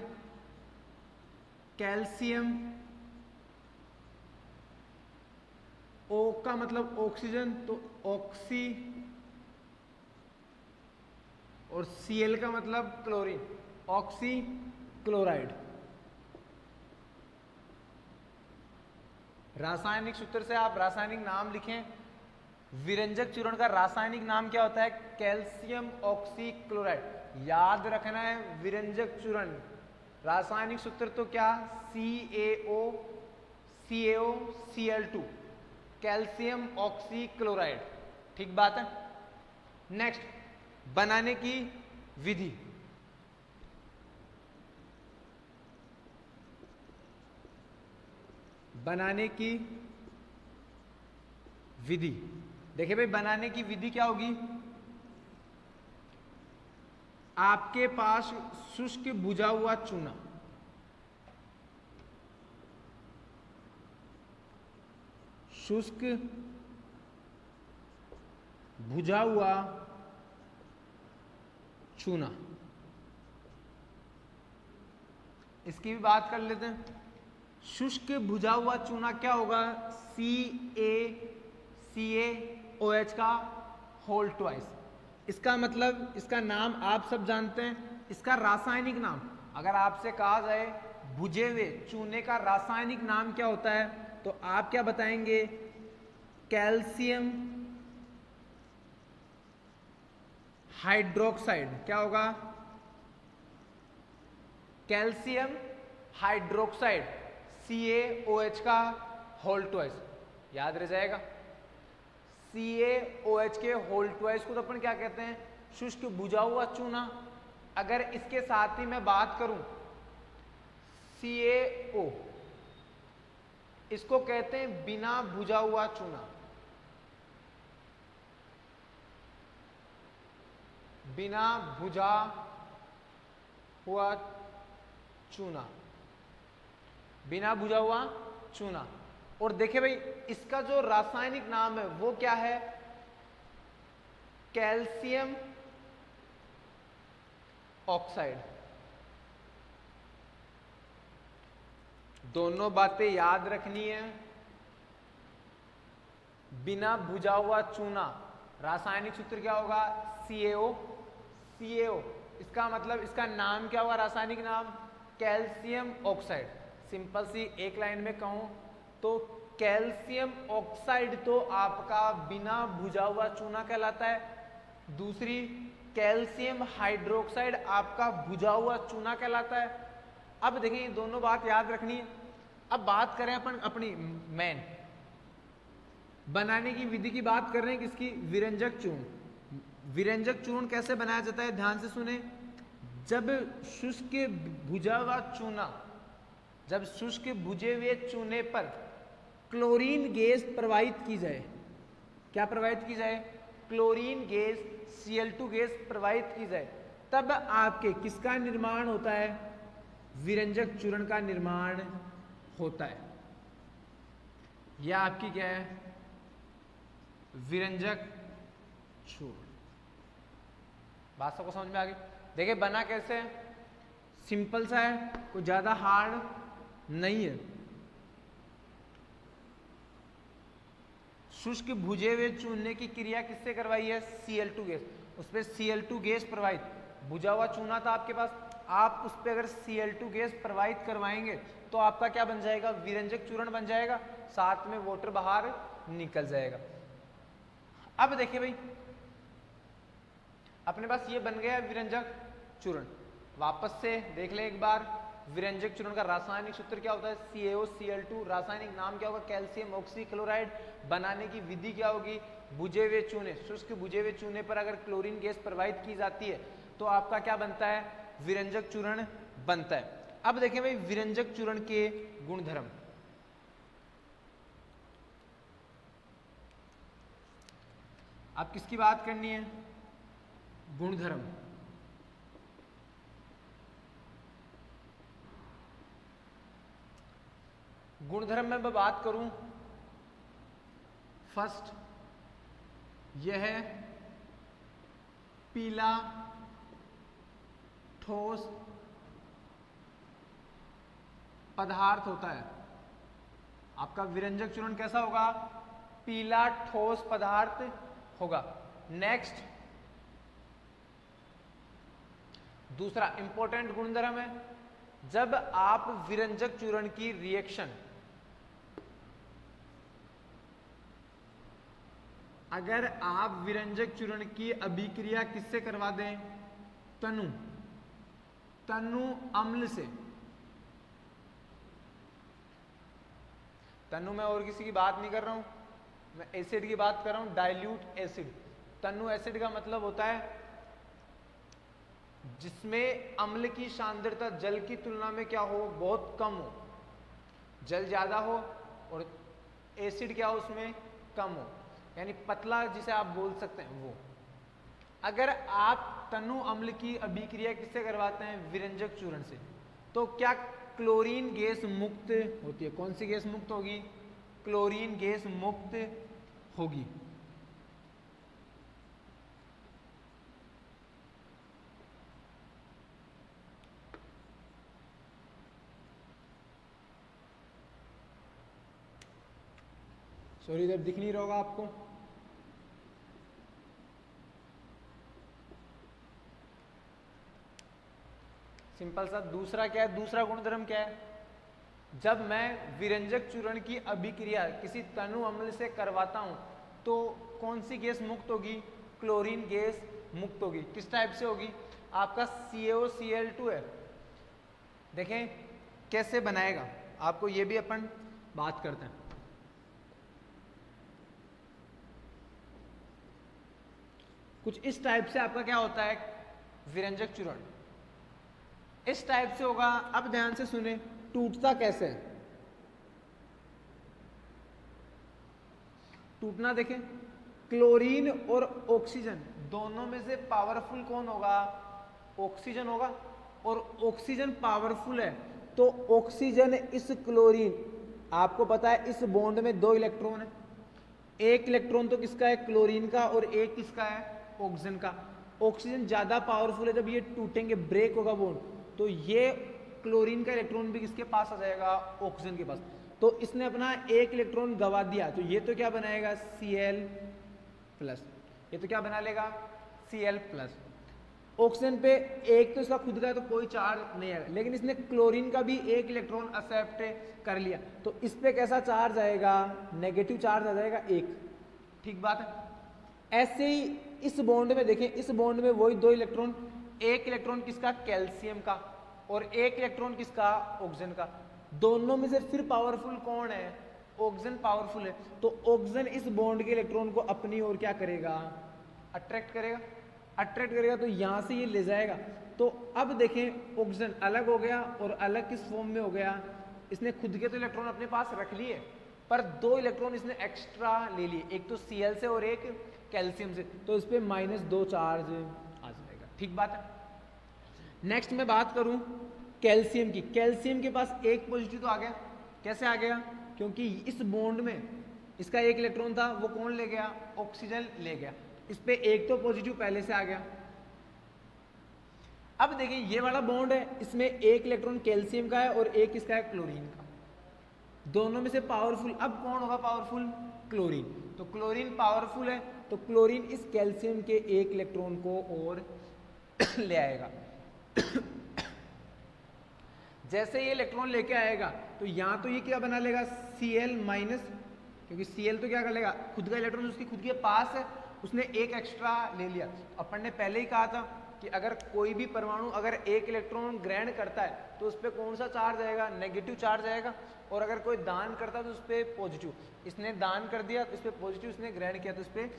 Speaker 1: कैल्शियम, O का मतलब ऑक्सीजन, तो ऑक्सी, और Cl का मतलब क्लोरीन, ऑक्सी क्लोराइड। रासायनिक सूत्र से आप रासायनिक नाम लिखें। विरंजक चूर्ण का रासायनिक नाम क्या होता है? Calcium oxy chloride. याद रखना है, विरंजक चूर्ण रासायनिक सूत्र तो क्या? CaOCl2, calcium oxy chloride. ठीक बात है। नेक्स्ट, बनाने की विधि। बनाने की विधि, देखिए भाई, बनाने की विधि क्या होगी? आपके पास शुष्क भुजा हुआ चूना, शुष्क भुजा हुआ चूना, इसकी भी बात कर लेते हैं। शुष्क भुजा हुआ चूना क्या होगा? CaCaOH का होल ट्वाइस। इसका मतलब, इसका नाम आप सब जानते हैं। इसका रासायनिक नाम, अगर आपसे कहा जाए भुजे हुए चूने का रासायनिक नाम क्या होता है, तो आप क्या बताएंगे? Calcium hydroxide. क्या होगा? कैल्शियम हाइड्रोक्साइड, CaOH का होल ट्वाइस। याद रह जाएगा, CaOH के होल ट्वाइस को तो अपन क्या कहते हैं? शुष्क भुजा हुआ चूना। अगर इसके साथ ही मैं बात करूं CaO, इसको कहते हैं बिना भुजा हुआ चूना। बिना भुजा हुआ चूना, बिना भुजा हुआ चूना। और देखिए भाई, इसका जो रासायनिक नाम है वो क्या है? Calcium oxide. दोनों बातें याद रखनी है। बिना भुजा हुआ चूना, रासायनिक सूत्र क्या होगा? CaO। इसका मतलब, इसका नाम क्या होगा? रासायनिक नाम कैल्शियम ऑक्साइड। सिंपल सी एक लाइन में कहूं तो कैल्शियम ऑक्साइड तो आपका बिना भुजा हुआ चूना कहलाता है। दूसरी, कैल्शियम हाइड्रोक्साइड आपका भुजा हुआ चूना कहलाता है। अब देखिए, ये दोनों बात याद रखनी है। अब बात करें अपन अपनी मेन बनाने की विधि की बात कर रहे हैं, किसकी? विरंजक चूर्ण। विरंजक चूर्ण कैसे बनाया जाता है? ध्यान से सुने। जब शुष्क भुजा हुआ चूना, जब शुष्क भुजे हुए चूने पर क्लोरीन गैस प्रवाहित की जाए, क्या प्रवाहित की जाए? क्लोरीन गैस, Cl2 गैस प्रवाहित की जाए, तब आपके किसका निर्माण होता है? विरंजक चूर्ण का निर्माण होता है। यह आपकी क्या है? विरंजक चूर्ण। बात सबको समझ में आ गई? देखिए, बना कैसे है? सिंपल सा है, कोई ज्यादा हार्ड नहीं है। शुष्क भुजे हुए चूने की क्रिया किससे करवाई है? Cl2 गैस, उस पर Cl2 गैस प्रवाहित, भुजा हुआ चूना था आपके पास, आप उस पर अगर Cl2 गैस प्रवाहित करवाएंगे तो आपका क्या बन जाएगा? विरंजक चूर्ण बन जाएगा, साथ में वाटर बाहर निकल जाएगा। अब देखिए भाई, अपने पास ये बन गया विरंजक चूर्ण। वापस से देख ले एक बार, विरंजक चूर्ण का रासायनिक सूत्र क्या होता है? CaOCl2। रासायनिक नाम क्या होगा? Calcium oxychloride. बनाने की विधि क्या होगी? भुजे हुए चूने, शुष्क भुजे हुए चूने पर अगर क्लोरीन गैस प्रवाहित की जाती है तो आपका क्या बनता है? विरंजक चूर्ण बनता है। अब देखें भाई विरंजक चूर्ण के गुणधर्म। आप किसकी बात करनी है? गुणधर्म। गुणधर्म में मैं बात करूं, फर्स्ट यह है पीला ठोस पदार्थ होता है। आपका विरंजक चूर्ण कैसा होगा? पीला ठोस पदार्थ होगा। नेक्स्ट दूसरा इंपॉर्टेंट गुणधर्म है, जब आप विरंजक चूर्ण की रिएक्शन, अगर आप विरंजक चूर्ण की अभिक्रिया किससे करवा दें? तनु अम्ल से। तनु मैं और किसी की बात नहीं कर रहा हूं, मैं एसिड की बात कर रहा हूं, डाइल्यूट एसिड। तनु एसिड का मतलब होता है जिसमें अम्ल की सांद्रता जल की तुलना में क्या हो? बहुत कम हो। जल ज्यादा हो और एसिड क्या हो? उसमें कम हो, यानी पतला जिसे आप बोल सकते हैं वो। अगर आप तनु अम्ल की अभिक्रिया किससे करवाते हैं? विरंजक चूर्ण से, तो क्या क्लोरीन गैस मुक्त होती है। कौन सी गैस मुक्त होगी? क्लोरीन गैस मुक्त होगी। सॉरी इधर दिख नहीं रहा होगा आपको। सिंपल सा दूसरा क्या है? दूसरा गुणधर्म क्या है? जब मैं विरंजक चूर्ण की अभिक्रिया किसी तनु अम्ल से करवाता हूं तो कौन सी गैस मुक्त होगी? क्लोरीन गैस मुक्त होगी। किस टाइप से होगी? आपका CaOCl2 है। देखें कैसे बनाएगा, आपको ये भी अपन बात करते हैं। कुछ इस टाइप से आपका क्या होता है विरंजक चूर्ण, इस टाइप से होगा। अब ध्यान से सुने, टूटता कैसे है? टूटना देखें, क्लोरीन और ऑक्सीजन दोनों में से पावरफुल कौन होगा? ऑक्सीजन होगा। और ऑक्सीजन पावरफुल है तो ऑक्सीजन इस क्लोरीन, आपको पता है इस बॉन्ड में 2 इलेक्ट्रॉन है, एक इलेक्ट्रॉन तो किसका है? क्लोरीन का, और एक किसका है? ऑक्सीजन का। ऑक्सीजन ज्यादा पावरफुल है, जब ये टूटेंगे ब्रेक होगा बॉन्ड तो ये क्लोरीन का इलेक्ट्रॉन भी किसके पास आ जाएगा? ऑक्सीजन के पास। तो इसने अपना एक इलेक्ट्रॉन गवा दिया तो ये तो क्या बनाएगा? Cl+। ये तो क्या बना लेगा? Cl+। ऑक्सीजन पे एक तो इसका खुद का है तो कोई चार्ज नहीं आएगा, लेकिन इसने क्लोरीन का भी एक इलेक्ट्रॉन एक्सेप्ट कर लिया तो इस पे कैसा चार्ज आएगा? नेगेटिव चार्ज आ जाएगा 1। ठीक बात है। ऐसे ही इस बॉन्ड में देखें, इस बॉन्ड में वही 2 इलेक्ट्रॉन, एक इलेक्ट्रॉन किसका? कैल्शियम का, और एक इलेक्ट्रॉन किसका? ऑक्सीजन का। दोनों में से फिर पावरफुल कौन है? ऑक्सीजन पावरफुल है, तो ऑक्सीजन इस बॉन्ड के इलेक्ट्रॉन को अपनी ओर क्या करेगा? अट्रैक्ट करेगा। अट्रैक्ट करेगा तो यहां से ये ले जाएगा। तो अब देखें ऑक्सीजन अलग हो गया, और अलग किस फॉर्म में हो गया? इसने खुद के तो इलेक्ट्रॉन अपने पास रख लिए, पर 2 इलेक्ट्रॉन इसने एक्स्ट्रा ले लिए, एक तो Cl से और एक कैल्शियम से, तो इस पे -2 चार्ज आ जाएगा। ठीक बात है। नेक्स्ट मैं बात करूं कैल्शियम की। कैल्शियम के पास एक पॉजिटिव तो आ गया। कैसे आ गया? क्योंकि इस बॉन्ड में इसका एक इलेक्ट्रॉन था, वो कौन ले गया? ऑक्सीजन ले गया। इस पे एक तो पॉजिटिव पहले से आ गया। अब देखिए ये वाला बॉन्ड है, इसमें एक इलेक्ट्रॉन कैल्शियम का है और एक किसका है? क्लोरीन का। दोनों में से पावरफुल अब कौन होगा? Powerful chlorine. तो क्लोरीन पावरफुल है, तो क्लोरीन इस कैल्शियम के एक इलेक्ट्रॉन को और ले आएगा। जैसे ये इलेक्ट्रॉन लेके आएगा तो यहाँ तो ये क्या बना लेगा, Cl माइनस, क्योंकि Cl तो क्या कर लेगा, खुद का इलेक्ट्रॉन उसकी खुद के पास है, उसने एक एक्स्ट्रा ले लिया। अपन ने पहले ही कहा था कि अगर कोई भी परमाणु अगर एक इलेक्ट्रॉन ग्रहण करता है तो उस पर कौन सा चार्ज आएगा, नेगेटिव चार्ज आएगा, और अगर कोई दान करता है तो उस पर पॉजिटिव। इसने दान कर दिया तो इस पर पॉजिटिव, इसने ग्रहण किया तो इस पर,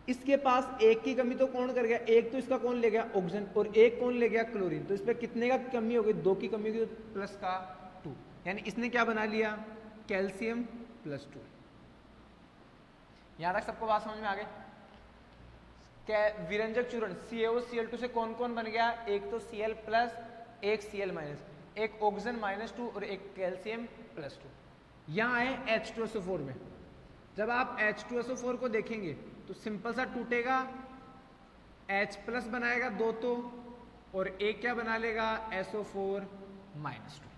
Speaker 1: इसके पास एक की कमी तो कौन कर गया, एक तो इसका कौन ले गया, ऑक्सीजन, और एक कौन ले गया, क्लोरीन। तो इस पर कितने का कमी हो गई, 2 की कमी होगी, तो प्लस का 2, यानी इसने क्या बना लिया, कैल्शियम प्लस 2। यहां तक सबको बात समझ में आ गई। विरंजक चूर्ण CaOCl2 से कौन कौन बन गया, एक तो Cl प्लस, एक Cl माइनस, एक ऑक्सीजन -2 और एक कैल्शियम +2। यहाँ आए H2SO4 में, जब आप H2SO4 को देखेंगे तो सिंपल सा टूटेगा, H+ बनाएगा 2 तो, और एक क्या बना लेगा, SO4 -2।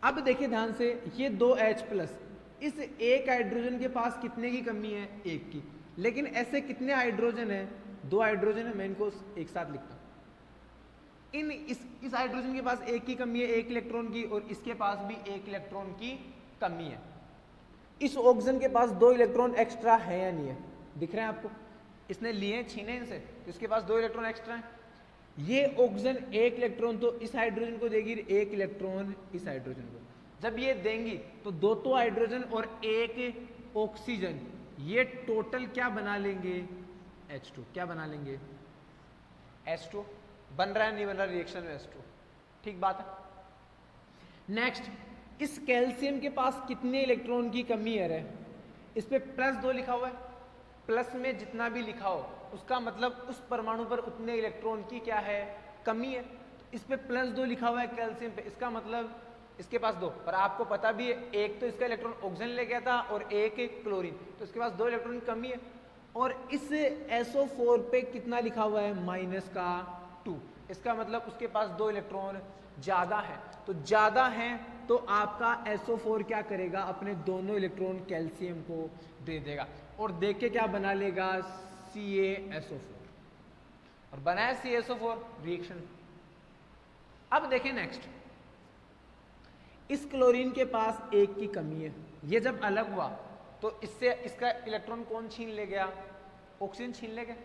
Speaker 1: अब देखिए ध्यान से, ये 2 H+, इस एक हाइड्रोजन के पास कितने की कमी है, 1 की। लेकिन ऐसे कितने हाइड्रोजन है, 2 हाइड्रोजन है, मैं इनको एक साथ लिखता हूं। इस हाइड्रोजन के पास 1 की कमी है, 1 इलेक्ट्रॉन की, और इसके पास भी 1 इलेक्ट्रॉन की कमी है। इस ऑक्सीजन के पास 2 इलेक्ट्रॉन एक्स्ट्रा है या नहीं है, दिख रहे हैं आपको, इसने लिए छीने इनसे, तो इसके पास 2 इलेक्ट्रॉन एक्स्ट्रा है। ये ऑक्सीजन 1 इलेक्ट्रॉन तो इस हाइड्रोजन को देगी, 1 इलेक्ट्रॉन इस हाइड्रोजन को। जब ये देंगी तो 2 तो हाइड्रोजन और 1 ऑक्सीजन, ये टोटल क्या बना लेंगे, H2। क्या बना लेंगे, H2। बन रहा है नहीं बन रहा रिएक्शन में H2, ठीक बात है। नेक्स्ट, इस कैल्शियम के पास कितने इलेक्ट्रॉन की कमी है, इस पे +2 लिखा हुआ है, प्लस में जितना भी लिखा हो उसका मतलब उस परमाणु पर उतने इलेक्ट्रॉन की क्या है, कमी है। इस पे +2 लिखा हुआ है कैल्शियम पे, इसका मतलब इसके पास 2, पर आपको पता भी है एक तो इसका इलेक्ट्रॉन ऑक्सीजन ले गया था और एक क्लोरीन, तो इसके पास 2 इलेक्ट्रॉन की कमी है। और इस SO4 पे कितना लिखा हुआ है, -2, इसका मतलब उसके पास 2 इलेक्ट्रॉन ज्यादा है। तो ज्यादा है तो आपका SO4 क्या करेगा, अपने दोनों इलेक्ट्रॉन कैल्शियम को दे देगा, और देख के क्या बना लेगा, CaSO4, और बनाया CaSO4 रिएक्शन। अब देखें नेक्स्ट, इस क्लोरीन के पास 1 की कमी है, ये जब अलग हुआ तो इससे इसका इलेक्ट्रॉन कौन छीन ले गया, ऑक्सीजन छीन ले गया।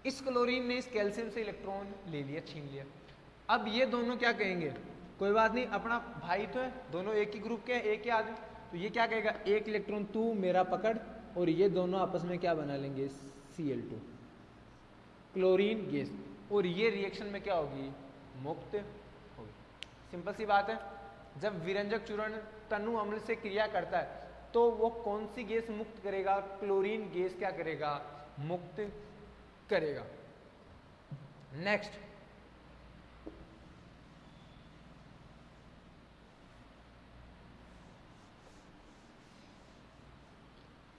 Speaker 1: इस क्लोरीन ने इस कैल्शियम से इलेक्ट्रॉन ले लिया, छीन लिया। अब ये दोनों क्या कहेंगे, कोई बात नहीं, अपना भाई तो है, दोनों एक ही ग्रुप के हैं, एक ही आदमी, तो ये क्या कहेगा, 1 इलेक्ट्रॉन तू मेरा पकड़, और ये दोनों आपस में क्या बना लेंगे, Cl2, क्लोरीन गैस, और ये रिएक्शन में क्या होगी, मुक्त होगी। सिंपल सी बात है, जब विरंजक चूर्ण तनु अम्ल से क्रिया करता है तो वो कौन सी गैस मुक्त करेगा, क्लोरीन गैस क्या करेगा, मुक्त करेगा। नेक्स्ट,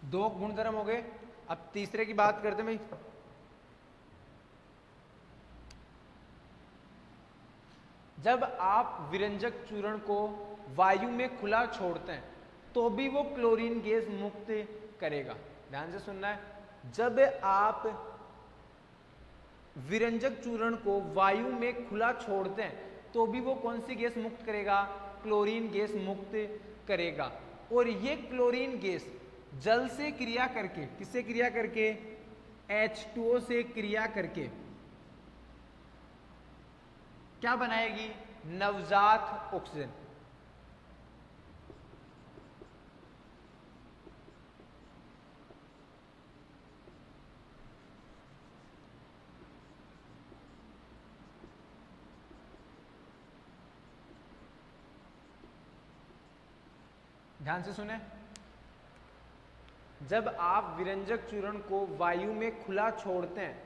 Speaker 1: दो गुणधर्म हो गए, अब तीसरे की बात करते हैं। जब आप विरंजक चूर्ण को वायु में खुला छोड़ते हैं तो भी वो क्लोरीन गैस मुक्त करेगा। ध्यान से सुनना है, जब आप विरंजक चूर्ण को वायु में खुला छोड़ते हैं तो भी वो कौन सी गैस मुक्त करेगा, क्लोरीन गैस मुक्त करेगा। और ये क्लोरीन गैस जल से क्रिया करके, किससे क्रिया करके, H2O से क्रिया करके क्या बनाएगी, नवजात ऑक्सीजन। ध्यान से सुने, जब आप विरंजक चूर्ण को वायु में खुला छोड़ते हैं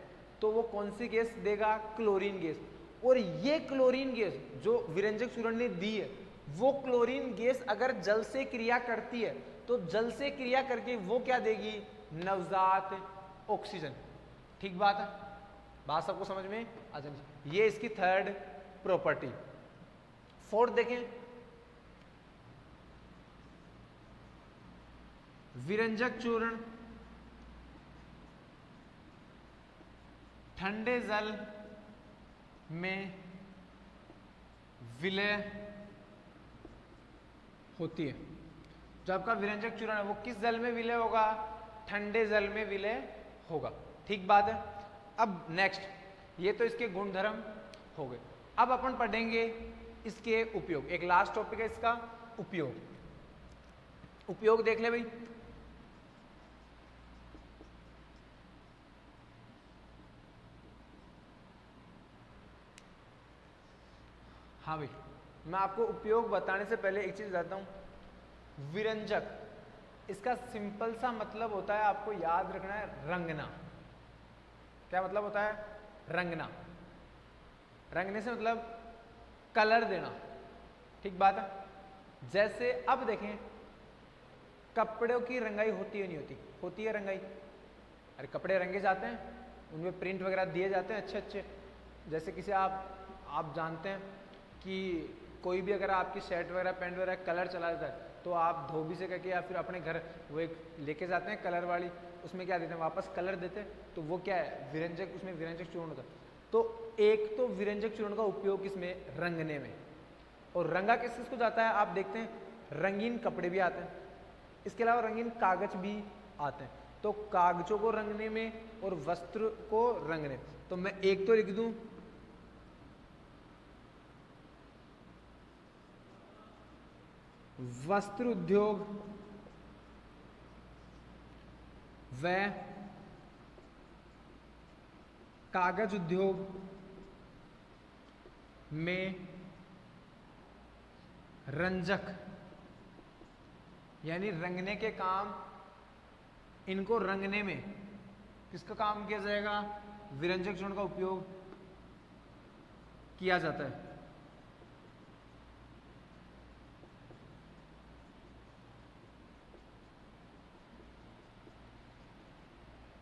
Speaker 1: तो वो कौन सी गैस देगा, क्लोरीन गैस। और ये क्लोरीन गैस जो विरंजक चूर्ण ने दी है, वो क्लोरीन गैस अगर जल से क्रिया करती है तो जल से क्रिया करके वो क्या देगी, नवजात ऑक्सीजन। ठीक बात है, बात सबको समझ में आ जाएगी। ये इसकी थर्ड प्रॉपर्टी। फोर्थ देखें, विरंजक चूर्ण ठंडे जल में विलय होती है। जो आपका विरंजक चूर्ण है वो किस जल में विलय होगा? ठंडे जल में विलय होगा। ठीक बात है। अब नेक्स्ट, ये तो इसके गुणधर्म हो गए। अब अपन पढ़ेंगे इसके उपयोग। एक लास्ट टॉपिक है इसका उपयोग। उपयोग देख ले भाई। हाँ भाई, मैं आपको उपयोग बताने से पहले एक चीज बताता हूं। विरंजक, इसका सिंपल सा मतलब होता है, आपको याद रखना है, रंगना। क्या मतलब होता है? रंगना। रंगने से मतलब कलर देना। ठीक बात है। जैसे अब देखें, कपड़ों की रंगाई होती है नहीं होती? होती है रंगाई। अरे कपड़े रंगे जाते हैं, उनमें प्रिंट वगैरह दिए जाते हैं अच्छे अच्छे। जैसे किसी आप जानते हैं कि कोई भी अगर आपकी शर्ट वगैरह पैंट वगैरह कलर चला जाता है तो आप धोबी से करके या फिर अपने घर वो एक लेके जाते हैं कलर वाली, उसमें क्या देते हैं? वापस कलर देते हैं। तो वो क्या है? विरंजक। उसमें विरंजक चूर्ण होता है। तो एक तो विरंजक चूर्ण का उपयोग किसमें? रंगने में। और रंगा किस किस को जाता है? आप देखते हैं रंगीन कपड़े भी आते हैं, इसके अलावा रंगीन कागज भी आते हैं। तो कागजों को रंगने में और वस्त्र को रंगने। तो मैं एक तो लिख दूं, वस्त्र उद्योग व कागज उद्योग में रंजक यानी रंगने के काम, इनको रंगने में किसका काम किया जाएगा? विरंजक चूर्ण का उपयोग किया जाता है।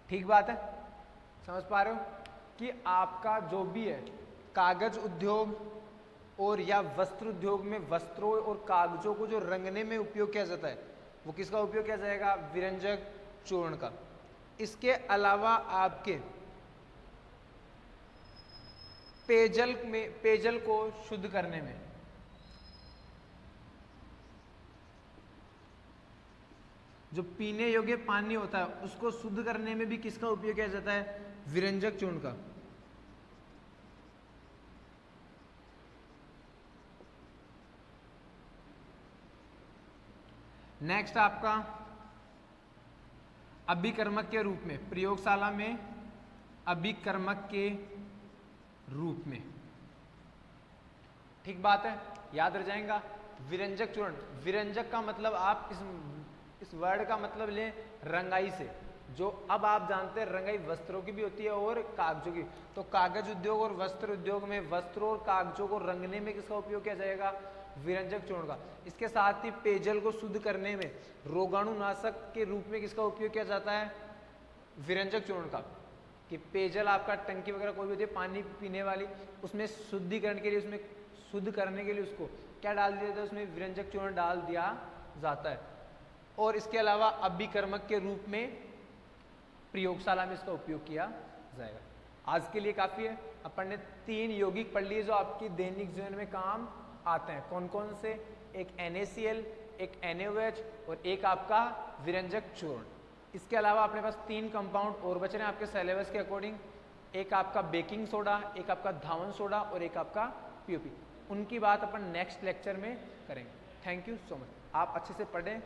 Speaker 1: ठीक बात है। समझ पा रहे हो कि आपका जो भी है कागज उद्योग और या वस्त्र उद्योग में वस्त्रों और कागजों को जो रंगने में उपयोग किया जाता है वो किसका उपयोग किया जाएगा? विरंजक चूर्ण का। इसके अलावा आपके पेयजल को शुद्ध करने में, जो पीने योग्य पानी होता है उसको शुद्ध करने में भी किसका उपयोग किया जाता है? विरंजक चूर्ण का। नेक्स्ट आपका अभिकर्मक के रूप में, प्रयोगशाला में अभिकर्मक के रूप में। ठीक बात है, याद रह जाएगा। विरंजक चूर्ण, विरंजक का मतलब आप इस वर्ड का मतलब लें रंगाई से। जो अब आप जानते हैं रंगाई वस्त्रों की भी होती है और कागजों की। तो कागज उद्योग और वस्त्र उद्योग में वस्त्रों और कागजों को रंगने में किसका उपयोग किया जाएगा? विरंजक चूर्ण का। इसके साथ ही पेयजल को शुद्ध करने में रोगाणुनाशक के रूप में किसका उपयोग किया जाता है? विरंजक चूर्ण का। कि पेयजल आपका टंकी वगैरह कोई भी होती है पानी पीने वाली, उसमें शुद्धिकरण के लिए, उसमें शुद्ध करने के लिए उसको क्या डाल दिया जाता है? उसमें विरंजक चूर्ण डाल दिया जाता है। और इसके अलावा अभिकर्मक के रूप में प्रयोगशाला में इसका उपयोग किया जाएगा। आज के लिए काफी है। अपन ने 3 यौगिक पढ़ लिए जो आपकी दैनिक जीवन में काम आते हैं। कौन कौन से? एक NaCl, एक NaOH और एक आपका विरंजक चूर्ण। इसके अलावा अपने पास 3 कंपाउंड और बच रहे हैं आपके सिलेबस के अकॉर्डिंग। एक आपका बेकिंग सोडा, एक आपका धावन सोडा और एक आपका POP। उनकी बात अपन नेक्स्ट लेक्चर में करेंगे। Thank you so much. आप अच्छे से पढ़ें।